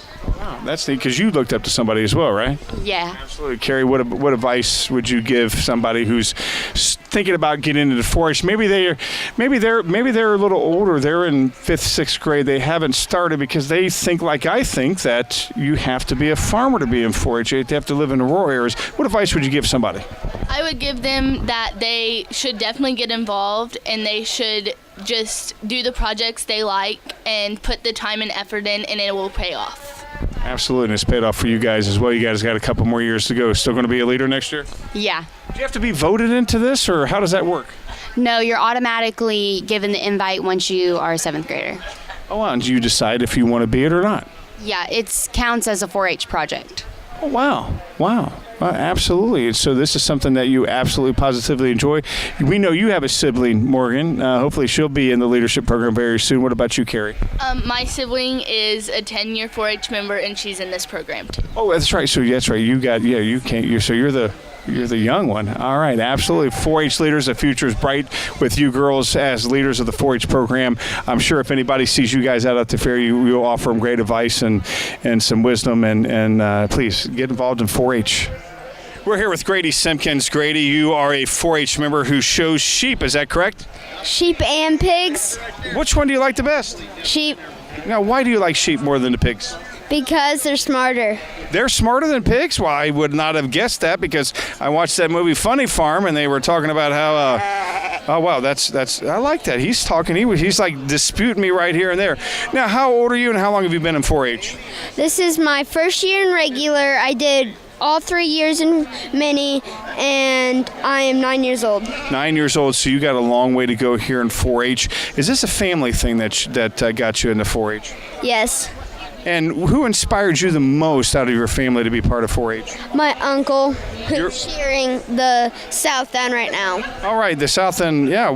Speaker 1: Oh, that's neat because you looked up to somebody as well, right?
Speaker 11: Yeah.
Speaker 1: Absolutely. Carrie, what advice would you give somebody who's thinking about getting into 4-H? Maybe they're a little older. They're in 5th, 6th grade. They haven't started because they think like I think that you have to be a farmer to be in 4-H. You have to live in the rural areas. What advice would you give somebody?
Speaker 10: I would give them that they should definitely get involved and they should just do the projects they like and put the time and effort in, and it will pay off.
Speaker 1: Absolutely, and it's paid off for you guys as well. You guys got a couple more years to go. Still going to be a leader next year?
Speaker 11: Yeah.
Speaker 1: Do you have to be voted into this, or how does that work?
Speaker 11: No, you're automatically given the invite once you are a 7th grader.
Speaker 1: Oh, wow. And do you decide if you want to be it or not?
Speaker 11: Yeah, it counts as a 4-H project.
Speaker 1: Oh, wow. Wow. Absolutely. So this is something that you absolutely positively enjoy. We know you have a sibling, Morgan. Hopefully she'll be in the leadership program very soon. What about you, Carrie?
Speaker 10: My sibling is a 10-year 4-H member, and she's in this program too.
Speaker 1: Oh, that's right. So that's right. You can't. So you're the young one. All right, absolutely. 4-H leaders, the future is bright with you girls as leaders of the 4-H program. I'm sure if anybody sees you guys out at the fair, you'll offer them great advice and some wisdom. And please get involved in 4-H. We're here with Grady Simpkins. Grady, you are a 4-H member who shows sheep. Is that correct?
Speaker 3: Sheep and pigs.
Speaker 1: Which one do you like the best?
Speaker 3: Sheep,
Speaker 1: Now, why do you like sheep more than the pigs?
Speaker 3: because they're smarter.
Speaker 1: They're smarter than pigs? Well, I would not have guessed that because I watched that movie Funny Farm, and they were talking about how, oh, wow, that's I like that. He's talking, he's like disputing me right here and there. Now, how old are you and how long have you been in 4-H?
Speaker 3: This is my first year in regular. I did all 3 years in mini, and I am 9 years old.
Speaker 1: 9 years old, so you got a long way to go here in 4-H. Is this a family thing that got you into 4-H?
Speaker 3: Yes.
Speaker 1: And who inspired you the most out of your family to be part of 4-H?
Speaker 3: My uncle, who's cheering the South End right now.
Speaker 1: All right, the South End, yeah,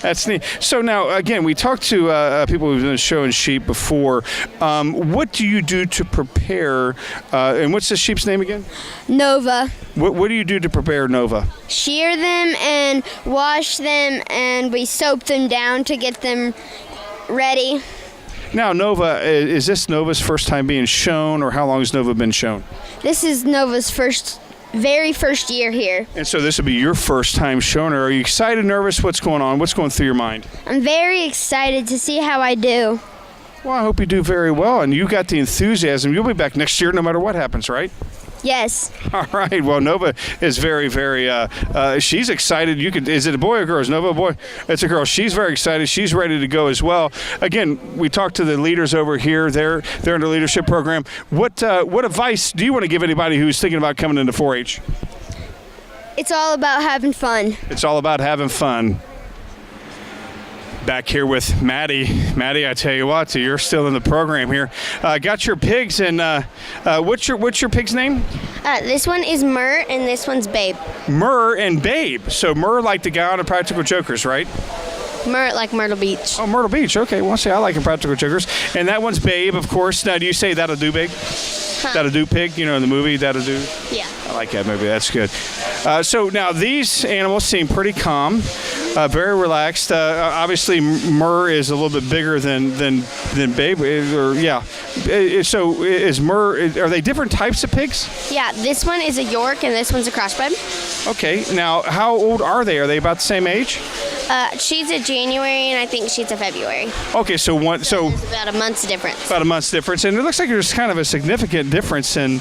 Speaker 1: that's neat. So now, again, we talked to people who've been showing sheep before. What do you do to prepare, and what's the sheep's name again?
Speaker 3: Nova.
Speaker 1: What do you do to prepare Nova?
Speaker 3: Shear them and wash them, and we soap them down to get them ready.
Speaker 1: Now, Nova, is this Nova's first time being shown, or how long has Nova been shown?
Speaker 3: This is Nova's very first year here.
Speaker 1: And so this will be your first time showing her. Are you excited, nervous? What's going on? What's going through your mind?
Speaker 3: I'm very excited to see how I do.
Speaker 1: Well, I hope you do very well, and you got the enthusiasm. You'll be back next year no matter what happens, right?
Speaker 3: Yes.
Speaker 1: All right. Well, Nova is very, very, she's excited. Is it a boy or a girl? Is Nova a boy? It's a girl. She's very excited. She's ready to go as well. Again, we talked to the leaders over here. They're in the leadership program. What advice do you want to give anybody who's thinking about coming into 4-H?
Speaker 3: It's all about having fun.
Speaker 1: It's all about having fun. Back here with Maddie. Maddie, I tell you what, you're still in the program here. Got your pigs, and what's your pig's name?
Speaker 3: This one is Myrrh, and this one's Babe.
Speaker 1: Myrrh and Babe. So Myrrh like the guy on the Practical Jokers, right?
Speaker 3: Myrrh like Myrtle Beach.
Speaker 1: Oh, Myrtle Beach. Okay, well, see, I like Practical Jokers. And that one's Babe, of course. Now, do you say that'll do, Babe? That'll do, pig? You know, in the movie, that'll do?
Speaker 3: Yeah.
Speaker 1: I like that movie. That's good. So now these animals seem pretty calm, very relaxed. Obviously, Myrrh is a little bit bigger than Babe. So is Myrrh? Are they different types of pigs?
Speaker 3: Yeah. This one is a York, and this one's a crossbred.
Speaker 1: Okay. Now, how old are they? Are they about the same age?
Speaker 3: She's a January, and I think she's a February.
Speaker 1: Okay. So
Speaker 3: it's about a month's difference.
Speaker 1: About a month's difference, and it looks like there's kind of a significant difference in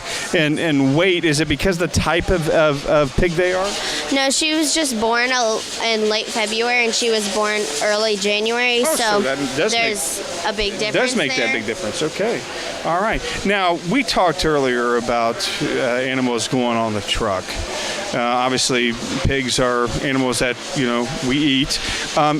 Speaker 1: weight. Is it because the type of pig they are?
Speaker 3: No, she was just born in late February, and she was born early January.
Speaker 1: So that
Speaker 3: there's a big difference.
Speaker 1: Does make that big difference. Okay. All right. Now, we talked earlier about animals going on the truck. Obviously, pigs are animals that, we eat.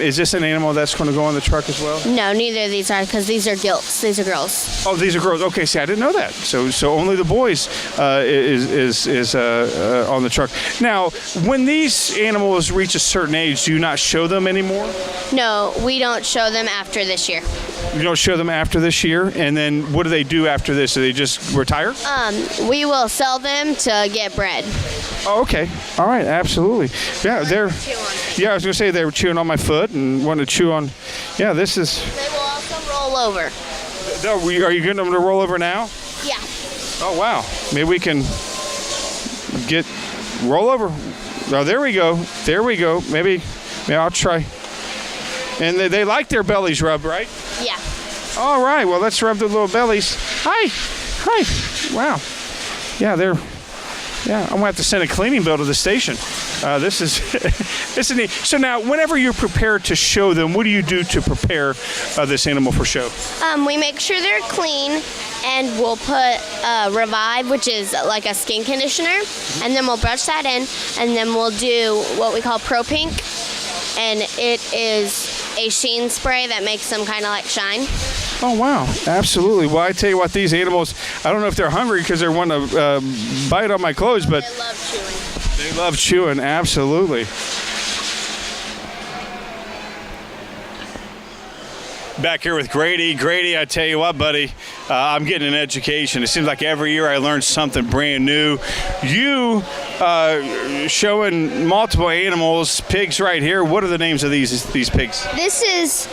Speaker 1: Is this an animal that's going to go on the truck as well?
Speaker 3: No, neither of these are, because these are gilts. These are girls.
Speaker 1: Oh, these are girls. Okay, see, I didn't know that. So only the boys is on the truck. Now, when these animals reach a certain age, do you not show them anymore?
Speaker 3: No, we don't show them after this year.
Speaker 1: You don't show them after this year? And then what do they do after this? Do they just retire?
Speaker 3: We will sell them to get bread.
Speaker 1: Oh, okay. All right, absolutely. Yeah, I was going to say they were chewing on my foot and wanted to chew on. Yeah, this is.
Speaker 3: They will also roll over.
Speaker 1: Are you getting them to roll over now?
Speaker 8: Yeah.
Speaker 1: Oh, wow. Maybe we can roll over. Oh, there we go. There we go. Maybe I'll try. And they like their bellies rubbed, right?
Speaker 8: Yeah.
Speaker 1: All right. Well, let's rub their little bellies. Hi. Wow. Yeah, I'm going to have to send a cleaning bill to the station. This is neat. So now, whenever you're prepared to show them, what do you do to prepare this animal for show?
Speaker 5: We make sure they're clean, and we'll put Revive, which is like a skin conditioner, and then we'll brush that in, and then we'll do what we call Pro Pink, and it is a sheen spray that makes them kind of like shine.
Speaker 1: Oh, wow. Absolutely. Well, I tell you what, these animals, I don't know if they're hungry because they're wanting to bite on my clothes, but
Speaker 5: They love chewing.
Speaker 1: they love chewing. Absolutely. Back here with Grady. Grady, I tell you what, buddy, I'm getting an education. It seems like every year I learn something brand new. You showing multiple animals, pigs right here. What are the names of these pigs?
Speaker 8: This is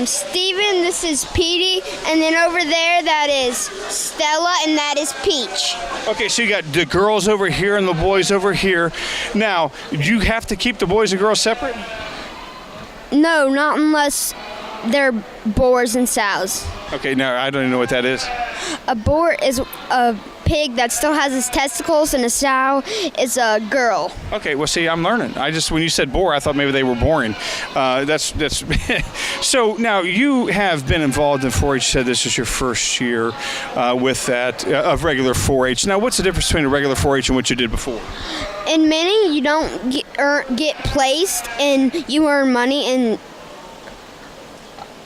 Speaker 8: Steven, this is Petey, and then over there that is Stella, and that is Peach.
Speaker 1: Okay, so you got the girls over here and the boys over here. Now, do you have to keep the boys and girls separate?
Speaker 8: No, not unless they're boars and sows.
Speaker 1: Okay, now I don't even know what that is.
Speaker 8: A boar is a pig that still has his testicles, and a sow is a girl.
Speaker 1: Okay, well, see, I'm learning. When you said boar, I thought maybe they were boring. That's So now you have been involved in 4-H. You said this is your first year with that of regular 4-H. Now, what's the difference between a regular 4-H and what you did before?
Speaker 8: In many, you don't get placed, and you earn money,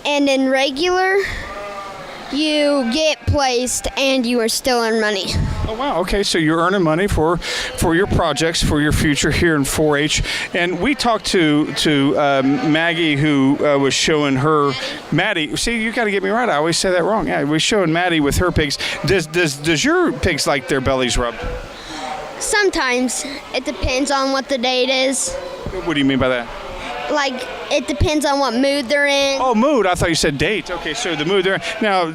Speaker 8: and in regular, you get placed and you are still earn money.
Speaker 1: Oh, wow. Okay, so you're earning money for your projects, for your future here in 4-H. And we talked to Maggie, who was showing her Maddie. See, you got to get me right. I always say that wrong. Yeah, we're showing Maddie with her pigs. Does your pigs like their bellies rubbed?
Speaker 8: Sometimes. It depends on what the date is.
Speaker 1: What do you mean by that?
Speaker 8: Like, it depends on what mood they're in.
Speaker 1: Oh, mood. I thought you said date. Okay, so the mood they're in. Now,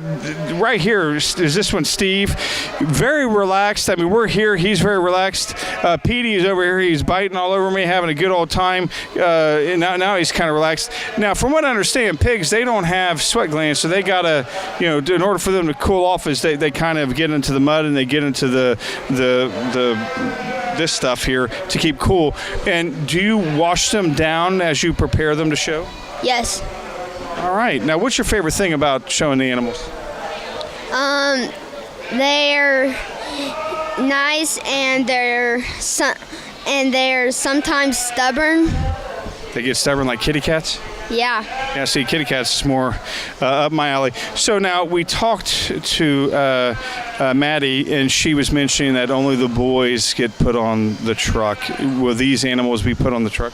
Speaker 1: right here, is this one Steve? Very relaxed. I mean, we're here. He's very relaxed. Petey is over here. He's biting all over me, having a good old time. And now he's kind of relaxed. Now, from what I understand, pigs, they don't have sweat glands, so they got to, in order for them to cool off, is they kind of get into the mud and they get into this stuff here to keep cool. And do you wash them down as you prepare them to show?
Speaker 8: Yes.
Speaker 1: All right. Now, what's your favorite thing about showing the animals?
Speaker 8: They're nice, and they're sometimes stubborn.
Speaker 1: They get stubborn like kitty cats?
Speaker 8: Yeah.
Speaker 1: Yeah, see, kitty cats is more up my alley. So now we talked to Maddie, and she was mentioning that only the boys get put on the truck. Will these animals be put on the truck?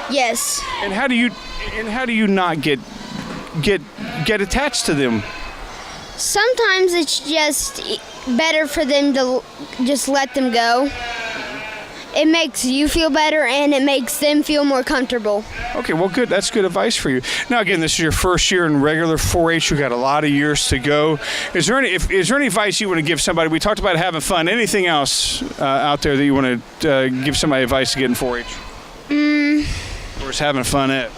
Speaker 8: Yes.
Speaker 1: And how do you not get attached to them?
Speaker 8: Sometimes it's just better for them to just let them go. It makes you feel better, and it makes them feel more comfortable.
Speaker 1: Okay, well, good. That's good advice for you. Now, again, this is your first year in regular 4-H. You got a lot of years to go. Is there any advice you want to give somebody? We talked about having fun. Anything else out there that you want to give somebody advice to get in 4-H? Or is having fun it?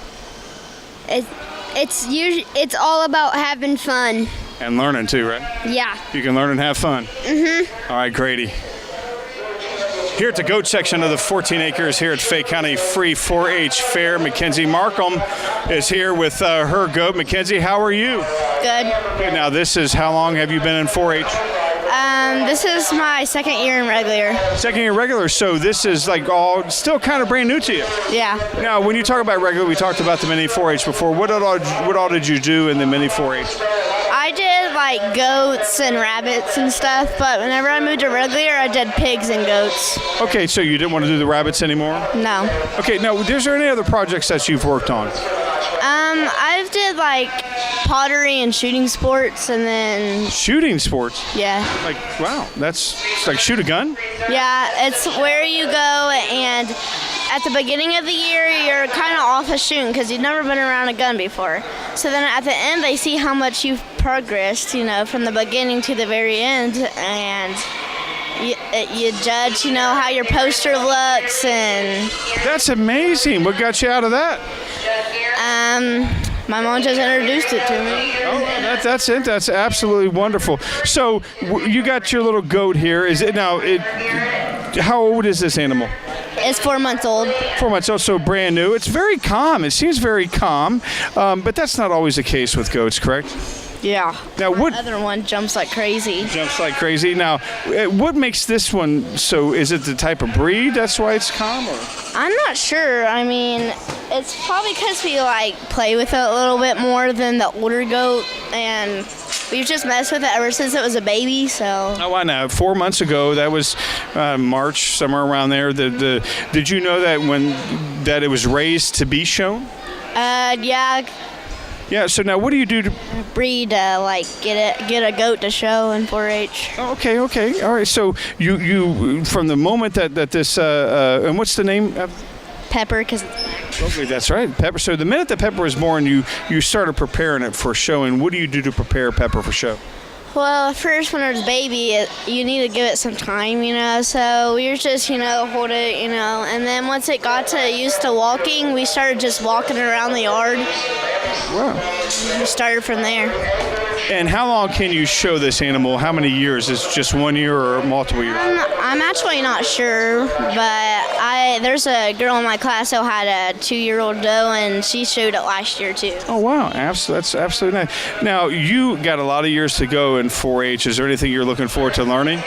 Speaker 8: It's all about having fun.
Speaker 1: And learning too, right?
Speaker 8: Yeah.
Speaker 1: You can learn and have fun. All right, Grady. Here at the goat section of the 14 acres here at Fayette County Free 4-H Fair, Mackenzie Markham is here with her goat. Mackenzie, how are you?
Speaker 4: Good.
Speaker 1: Good. Now, how long have you been in 4-H?
Speaker 4: This is my second year in regular.
Speaker 1: Second year regular, so this is all still kind of brand new to you.
Speaker 4: Yeah.
Speaker 1: Now, when you talk about regular, we talked about the mini 4-H before. What all did you do in the mini 4-H?
Speaker 4: I did goats and rabbits and stuff, but whenever I moved to regular, I did pigs and goats.
Speaker 1: Okay, so you didn't want to do the rabbits anymore?
Speaker 4: No.
Speaker 1: Okay, now, is there any other projects that you've worked on?
Speaker 4: I did pottery and shooting sports, and then
Speaker 1: Shooting sports?
Speaker 4: yeah.
Speaker 1: Wow, that's like shoot a gun?
Speaker 4: Yeah, it's where you go and
Speaker 12: at the beginning of the year, you're kind of off a shooting because you've never been around a gun before. So then at the end, they see how much you've progressed, from the beginning to the very end, and you judge, how your poster looks. And
Speaker 1: That's amazing. What got you out of that?
Speaker 12: my mom just introduced it to me.
Speaker 1: Oh, that's it. That's absolutely wonderful. So you got your little goat here. Is it now? How old is this animal?
Speaker 12: It's 4 months old.
Speaker 1: 4 months old, so brand new. It's very calm. It seems very calm, but that's not always the case with goats, correct?
Speaker 12: Yeah.
Speaker 1: Now, what
Speaker 12: other one jumps like crazy?
Speaker 1: Jumps like crazy. Now, what makes this one so? Is it the type of breed? That's why it's calm, or?
Speaker 12: I'm not sure. I mean, it's probably because we play with it a little bit more than the older goat, and we've just messed with it ever since it was a baby. So.
Speaker 1: Oh, I know. 4 months ago, that was March, somewhere around there. Did you know that it was raised to be shown?
Speaker 12: Yeah.
Speaker 1: Yeah. So now, what do you do to
Speaker 12: breed? Get a goat to show in 4-H.
Speaker 1: Oh, okay. All right. So you from the moment that this and what's the name?
Speaker 12: Pepper, because
Speaker 1: Okay, that's right, Pepper. So the minute that Pepper was born, you started preparing it for show. And what do you do to prepare Pepper for show?
Speaker 12: Well, first when it's a baby, you need to give it some time, So we were just, hold it, And then once it got used to walking, we started just walking around the yard.
Speaker 1: Wow.
Speaker 12: We started from there.
Speaker 1: And how long can you show this animal? How many years? Is it just 1 year or multiple years?
Speaker 12: I'm actually not sure, but there's a girl in my class who had a 2-year-old doe, and she showed it last year too.
Speaker 1: Oh wow, that's absolutely nice. Now you got a lot of years to go in 4-H. Is there anything you're looking forward to learning?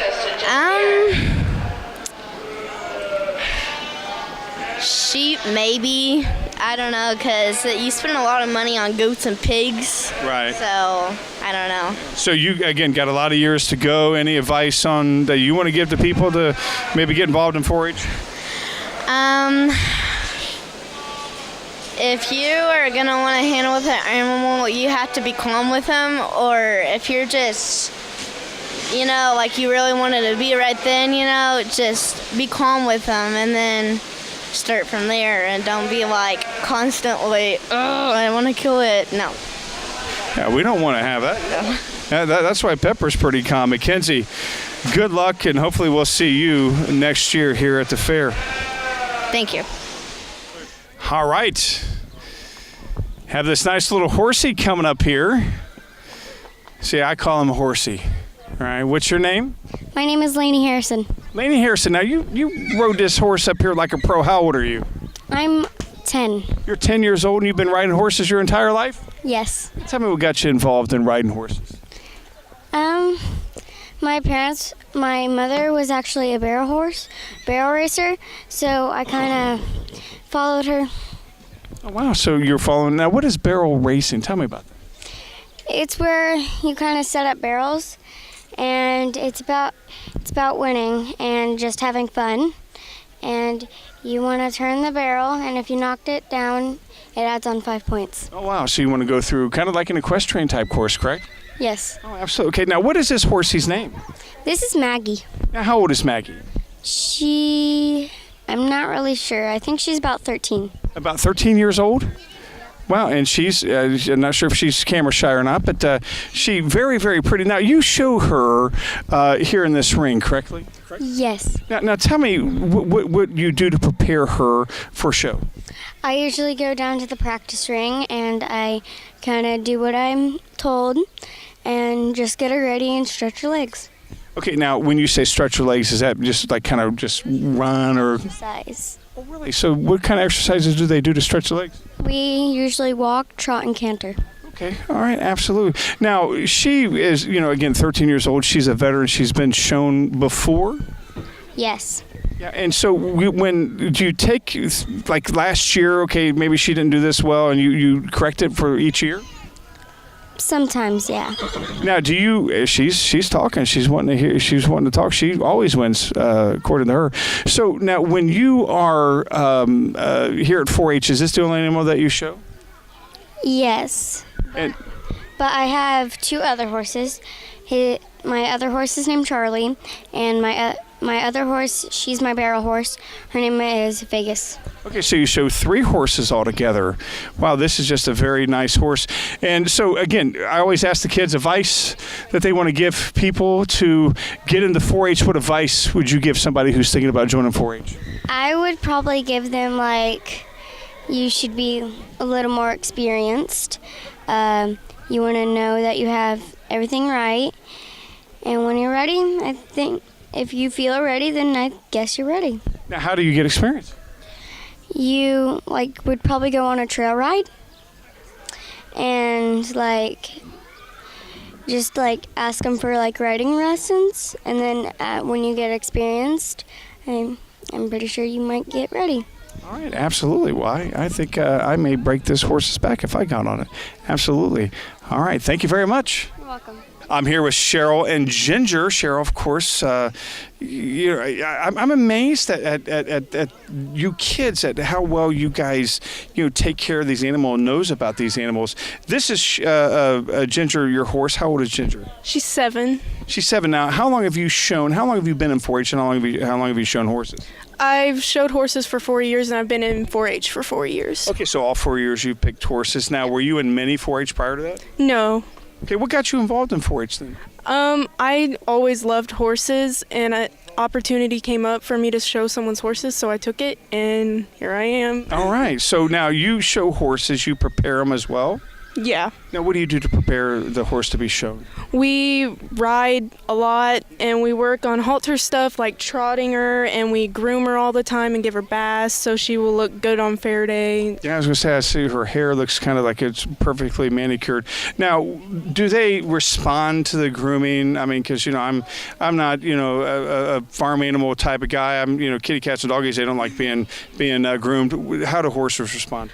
Speaker 12: Sheep, maybe. I don't know, because you spend a lot of money on goats and pigs.
Speaker 1: Right.
Speaker 12: So, I don't know.
Speaker 1: So you, again, got a lot of years to go. Any advice that you want to give to people to maybe get involved in 4-H?
Speaker 12: If you are going to want to handle with an animal, you have to be calm with them. Or if you're just, you really wanted to be right then, just be calm with them and then start from there, and don't be constantly, I want to kill it. No.
Speaker 1: Yeah, we don't want to have that. No. That's why Pepper's pretty calm. Mackenzie, good luck, and hopefully we'll see you next year here at the fair.
Speaker 12: Thank you.
Speaker 1: All right. Have this nice little horsey coming up here. See, I call him Horsey. All right, what's your name?
Speaker 13: My name is Lainey Harrison.
Speaker 1: Lainey Harrison. Now, you rode this horse up here like a pro. How old are you?
Speaker 13: I'm 10.
Speaker 1: You're 10 years old and you've been riding horses your entire life?
Speaker 13: Yes.
Speaker 1: Tell me what got you involved in riding horses.
Speaker 13: My mother was actually a barrel racer, so I kind of followed her.
Speaker 1: Oh, wow. So you're following. Now, what is barrel racing? Tell me about that.
Speaker 13: It's where you kind of set up barrels, and it's about winning and just having fun. And you want to turn the barrel, and if you knocked it down, it adds on 5 points.
Speaker 1: Oh, wow. So you want to go through kind of like an equestrian type course, correct?
Speaker 13: Yes.
Speaker 1: Oh, absolutely. Okay, now what is this horsey's name?
Speaker 13: This is Maggie.
Speaker 1: Now, how old is Maggie?
Speaker 13: I'm not really sure. I think she's about 13.
Speaker 1: About 13 years old? Wow, and she's, I'm not sure if she's camera shy or not, but she very, very pretty. Now, you show her here in this ring, correctly?
Speaker 13: Yes.
Speaker 1: Now tell me what you do to prepare her for show.
Speaker 13: I usually go down to the practice ring, and I kind of do what I'm told and just get her ready and stretch her legs.
Speaker 1: Okay, now when you say stretch your legs, is that just like kind of just run or?
Speaker 13: Exercise.
Speaker 1: Oh, really? So what kind of exercises do they do to stretch the legs?
Speaker 13: We usually walk, trot, and canter.
Speaker 1: Okay, all right, absolutely. Now, she is, again, 13 years old. She's a veteran. She's been shown before?
Speaker 13: Yes.
Speaker 1: Yeah, and so when do you take, like last year, okay, maybe she didn't do this well, and you correct it for each year?
Speaker 13: Sometimes, yeah.
Speaker 1: Now, do you? She's talking. She's wanting to hear. She's wanting to talk. She always wins, according to her. So now, when you are here at 4-H, is this the only animal that you show?
Speaker 13: Yes. But I have two other horses. My other horse is named Charlie, and my my other horse, she's my barrel horse. Her name is Vegas.
Speaker 1: Okay, so you show 3 horses all together. Wow, this is just a very nice horse. And so, again, I always ask the kids advice that they want to give people to get into 4-H. What advice would you give somebody who's thinking about joining 4-H?
Speaker 13: I would probably give them, you should be a little more experienced. You want to know that you have everything right. And when you're ready, I think if you feel ready, then I guess you're ready.
Speaker 1: Now, how do you get experience?
Speaker 13: You, would probably go on a trail ride. And, just, ask them for, riding lessons. And then when you get experienced, I'm pretty sure you might get ready.
Speaker 1: All right, absolutely. Well, I think I may break this horse's back if I got on it. Absolutely. All right, thank you very much.
Speaker 13: You're welcome.
Speaker 1: I'm here with Cheryl and Ginger. Cheryl, of course, I'm amazed at you kids, at how well you guys, take care of these animals and knows about these animals. This is Ginger, your horse. How old is Ginger?
Speaker 14: She's 7.
Speaker 1: She's 7 now. How long have you been in 4-H, and how long have you shown horses?
Speaker 14: I've showed horses for 4 years, and I've been in 4-H for 4 years.
Speaker 1: Okay, so all 4 years you picked horses. Now, were you in many 4-H prior to that?
Speaker 14: No.
Speaker 1: Okay, what got you involved in 4-H then?
Speaker 14: I always loved horses, and an opportunity came up for me to show someone's horses, so I took it, and here I am.
Speaker 1: All right, so now you show horses, you prepare them as well?
Speaker 14: Yeah.
Speaker 1: Now, what do you do to prepare the horse to be shown?
Speaker 14: We ride a lot, and we work on halter stuff like trotting her, and we groom her all the time and give her baths so she will look good on fair day.
Speaker 1: Yeah, I was going to say, I see her hair looks kind of like it's perfectly manicured. Now, do they respond to the grooming? I mean, because, I'm not, a farm animal type of guy. I'm, kitty cats and doggies, they don't like being groomed. How do horses respond?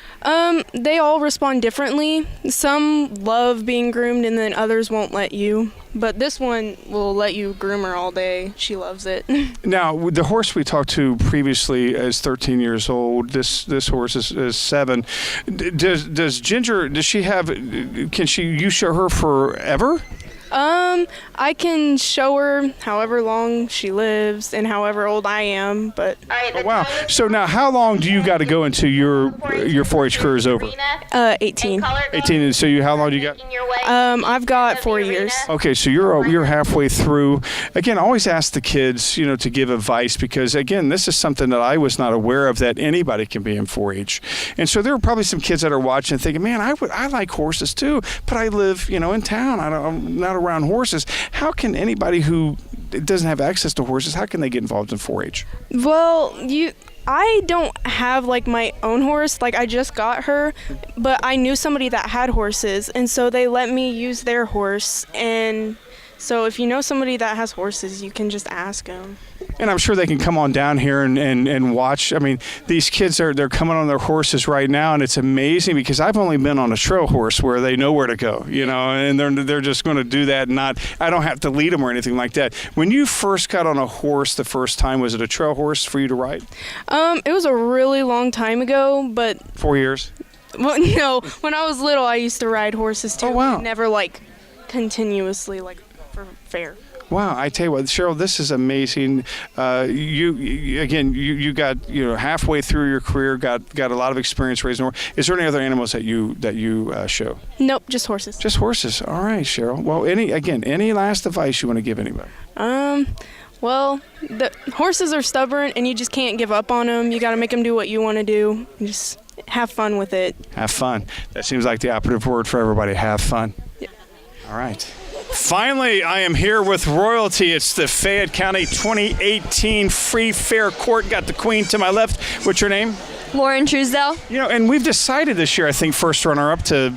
Speaker 14: They all respond differently. Some love being groomed, and then others won't let you. But this one will let you groom her all day. She loves it.
Speaker 1: Now, the horse we talked to previously is 13 years old. This horse is 7. Does Ginger, you show her forever?
Speaker 14: I can show her however long she lives and however old I am, but...
Speaker 1: Oh, wow. So now, how long do you got to go until your 4-H career is over?
Speaker 14: 18.
Speaker 1: 18, and so how long do you got?
Speaker 14: I've got 4 years.
Speaker 1: Okay, so you're halfway through. Again, I always ask the kids, to give advice because, again, this is something that I was not aware of that anybody can be in 4-H. And so there are probably some kids that are watching thinking, man, I like horses too, but I live, in town. I'm not around horses. How can anybody who doesn't have access to horses, how can they get involved in 4-H?
Speaker 14: Well, I don't have my own horse. I just got her, but I knew somebody that had horses, and so they let me use their horse. And so if you know somebody that has horses, you can just ask them.
Speaker 1: And I'm sure they can come on down here and watch. I mean, these kids they're coming on their horses right now, and it's amazing because I've only been on a trail horse where they know where to go, and they're just going to do that. And I don't have to lead them or anything like that. When you first got on a horse the first time, was it a trail horse for you to ride?
Speaker 14: It was a really long time ago, but
Speaker 1: 4 years.
Speaker 14: Well, no, when I was little, I used to ride horses too.
Speaker 1: Oh, wow.
Speaker 14: But never continuously for fair.
Speaker 1: Wow, I tell you what, Cheryl, this is amazing. You got halfway through your career, got a lot of experience raising horses. Is there any other animals that you show?
Speaker 14: Nope, just horses.
Speaker 1: Just horses. All right, Cheryl. Well, any last advice you want to give anybody?
Speaker 14: Well, the horses are stubborn, and you just can't give up on them. You got to make them do what you want to do. Just have fun with it.
Speaker 1: Have fun. That seems like the operative word for everybody. Have fun.
Speaker 14: Yeah.
Speaker 1: All right. Finally, I am here with royalty. It's the Fayette County 2018 Free Fair Court. Got the queen to my left. What's your name?
Speaker 15: Lauren Truesdell.
Speaker 1: And we've decided this year, I think, first runner-up to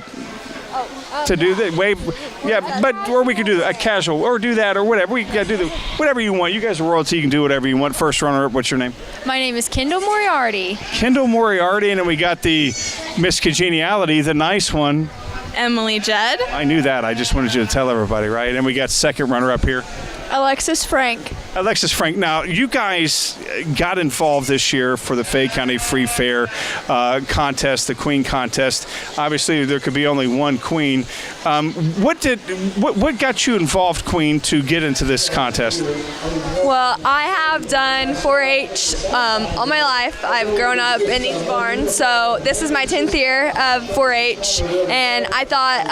Speaker 1: do the wave. Yeah, or we could do a casual, or do that, or whatever. We got to do whatever you want. You guys are royalty. You can do whatever you want. First runner-up. What's your name?
Speaker 15: My name is Kendall Moriarty.
Speaker 1: Kendall Moriarty, and then we got the Miss Congeniality, the nice one.
Speaker 15: Emily Jed.
Speaker 1: I knew that. I just wanted you to tell everybody, right? And we got second runner-up here.
Speaker 15: Alexis Frank.
Speaker 1: Alexis, Frank, now you guys got involved this year for the Fayette County Free Fair contest, the Queen contest. Obviously, there could be only one Queen. What got you involved, Queen, to get into this contest?
Speaker 15: Well, I have done 4-H all my life. I've grown up in these barns, so this is my 10th year of 4-H, and I thought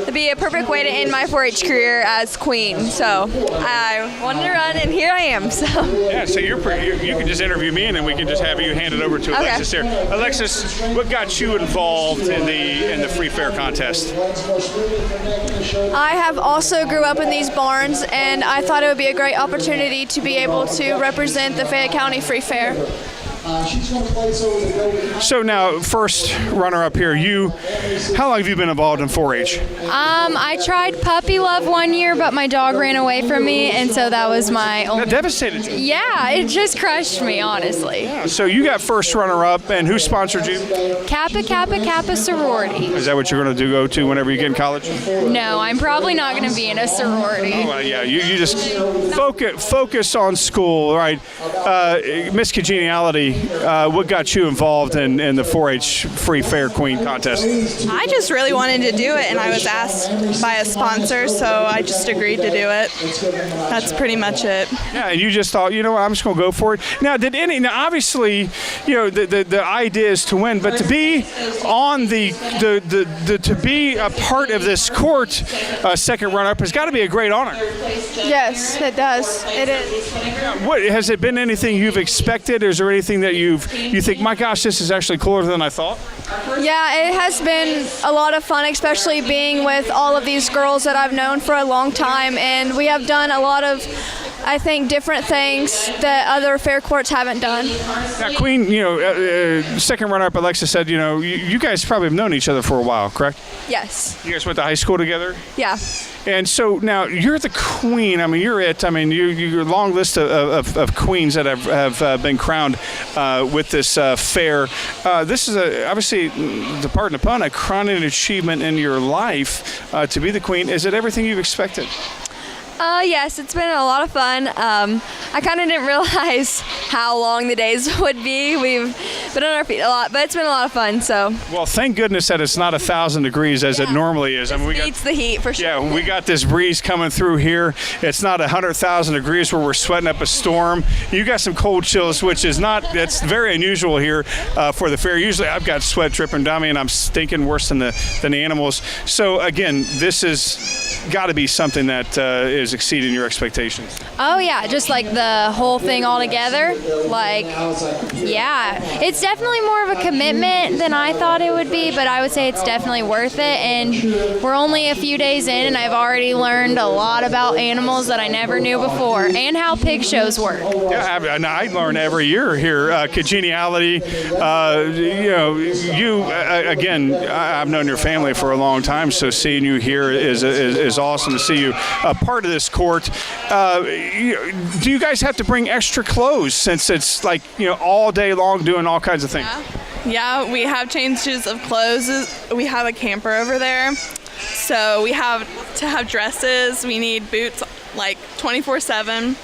Speaker 15: it'd be a perfect way to end my 4-H career as Queen. So I wanted to run, and here I am. So
Speaker 1: yeah, so you can just interview me, and then we can just have you hand it over to Alexis here. Alexis, what got you involved in the Free Fair contest?
Speaker 16: I have also grew up in these barns, and I thought it would be a great opportunity to be able to represent the Fayette County Free Fair.
Speaker 1: So now, first runner-up here, how long have you been involved in 4-H?
Speaker 15: I tried puppy love one year, but my dog ran away from me, and so that was my only.
Speaker 1: That devastated you.
Speaker 15: Yeah, it just crushed me, honestly.
Speaker 1: Yeah, so you got first runner-up, and who sponsored you?
Speaker 15: Kappa Kappa Kappa sorority.
Speaker 1: Is that what you're going to go to whenever you get in college?
Speaker 15: No, I'm probably not going to be in a sorority.
Speaker 1: Oh, well, yeah, you just focus on school, all right? Miss Congeniality, what got you involved in the 4-H Free Fair Queen contest?
Speaker 17: I just really wanted to do it, and I was asked by a sponsor, so I just agreed to do it. That's pretty much it.
Speaker 1: Yeah, and you just thought, I'm just going to go for it. Now, obviously, the idea is to win, but to be on to be a part of this court, second runner-up, has got to be a great honor.
Speaker 16: Yes, it does. It is.
Speaker 1: What has it been? Anything you've expected? Is there anything that you think, my gosh, this is actually cooler than I thought?
Speaker 16: Yeah, it has been a lot of fun, especially being with all of these girls that I've known for a long time, and we have done a lot of, I think, different things that other fair courts haven't done.
Speaker 1: Now, Queen, second runner-up, Alexis said, you guys probably have known each other for a while, correct?
Speaker 17: Yes.
Speaker 1: You guys went to high school together?
Speaker 17: Yeah.
Speaker 1: And so now you're the Queen. I mean, you're it. I mean, you're a long list of queens that have been crowned with this fair. This is obviously, to pardon the pun, a crowning achievement in your life to be the Queen. Is it everything you've expected?
Speaker 15: Yes, it's been a lot of fun. I kind of didn't realize how long the days would be. We've been on our feet a lot, but it's been a lot of fun. So. Well,
Speaker 1: thank goodness that it's not 1,000 degrees as it normally is. I mean,
Speaker 15: beats the heat for sure.
Speaker 1: Yeah, we got this breeze coming through here. It's not 100,000 degrees where we're sweating up a storm. You got some cold chills, which is that's very unusual here for the fair. Usually, I've got sweat dripping down me, and I'm stinking worse than the animals. So again, this has got to be something that is exceeding your expectations.
Speaker 15: Oh yeah, just like the whole thing all together. Like, yeah, it's definitely more of a commitment than I thought it would be, but I would say it's definitely worth it. And we're only a few days in, and I've already learned a lot about animals that I never knew before, and how pig shows work.
Speaker 1: Yeah, I learn every year here. Congeniality, again, I've known your family for a long time, so seeing you here is awesome to see you a part of this court. Do you guys have to bring extra clothes since it's like, all day long doing all kinds of things?
Speaker 17: Yeah, we have changes of clothes. We have a camper over there, so we have to have dresses. We need boots like 24/7.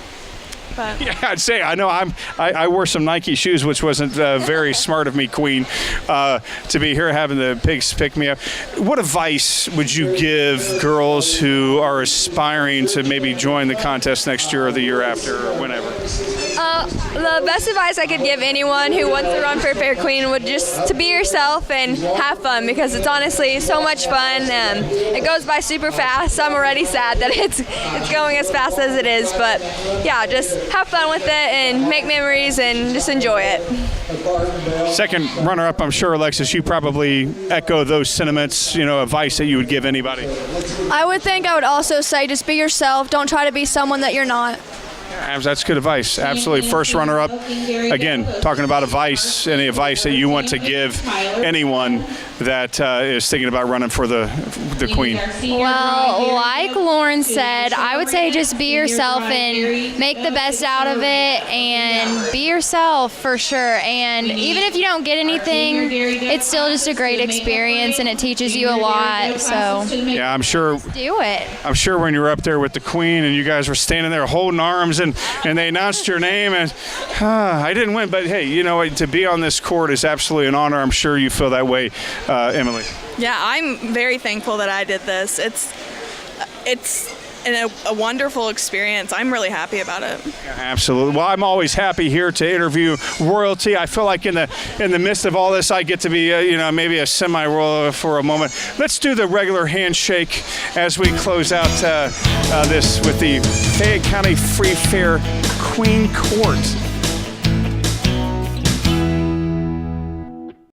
Speaker 17: But.
Speaker 1: Yeah, I'd say I know I wore some Nike shoes, which wasn't very smart of me, Queen, to be here having the pigs pick me up. What advice would you give girls who are aspiring to maybe join the contest next year or the year after or whenever?
Speaker 15: The best advice I could give anyone who wants to run for Fair Queen would just to be yourself and have fun, because it's honestly so much fun. It goes by super fast. I'm already sad that it's going as fast as it is, but yeah, just have fun with it and make memories and just enjoy it.
Speaker 1: Second runner-up, I'm sure, Alexis, you probably echo those sentiments, advice that you would give anybody.
Speaker 16: I would also say just be yourself. Don't try to be someone that you're not.
Speaker 1: That's good advice. Absolutely. First runner-up. Again, talking about advice, any advice that you want to give anyone that is thinking about running for the Queen.
Speaker 15: Well, like Lauren said, I would say just be yourself and make the best out of it, and be yourself for sure. And even if you don't get anything, it's still just a great experience, and it teaches you a lot. So
Speaker 1: yeah, I'm sure.
Speaker 15: Do it.
Speaker 1: I'm sure when you're up there with the Queen and you guys were standing there holding arms comes and they announced your name, and I didn't win, but hey, you know, to be on this court is absolutely an honor. I'm sure you feel that way, Emily.
Speaker 17: Yeah, I'm very thankful that I did this. It's a wonderful experience. I'm really happy about it.
Speaker 1: Yeah, absolutely. Well, I'm always happy here to interview royalty. I feel like in the midst of all this, I get to be, maybe a semi-royal for a moment. Let's do the regular handshake as we close out this with the Fayette County Free Fair Queen Court.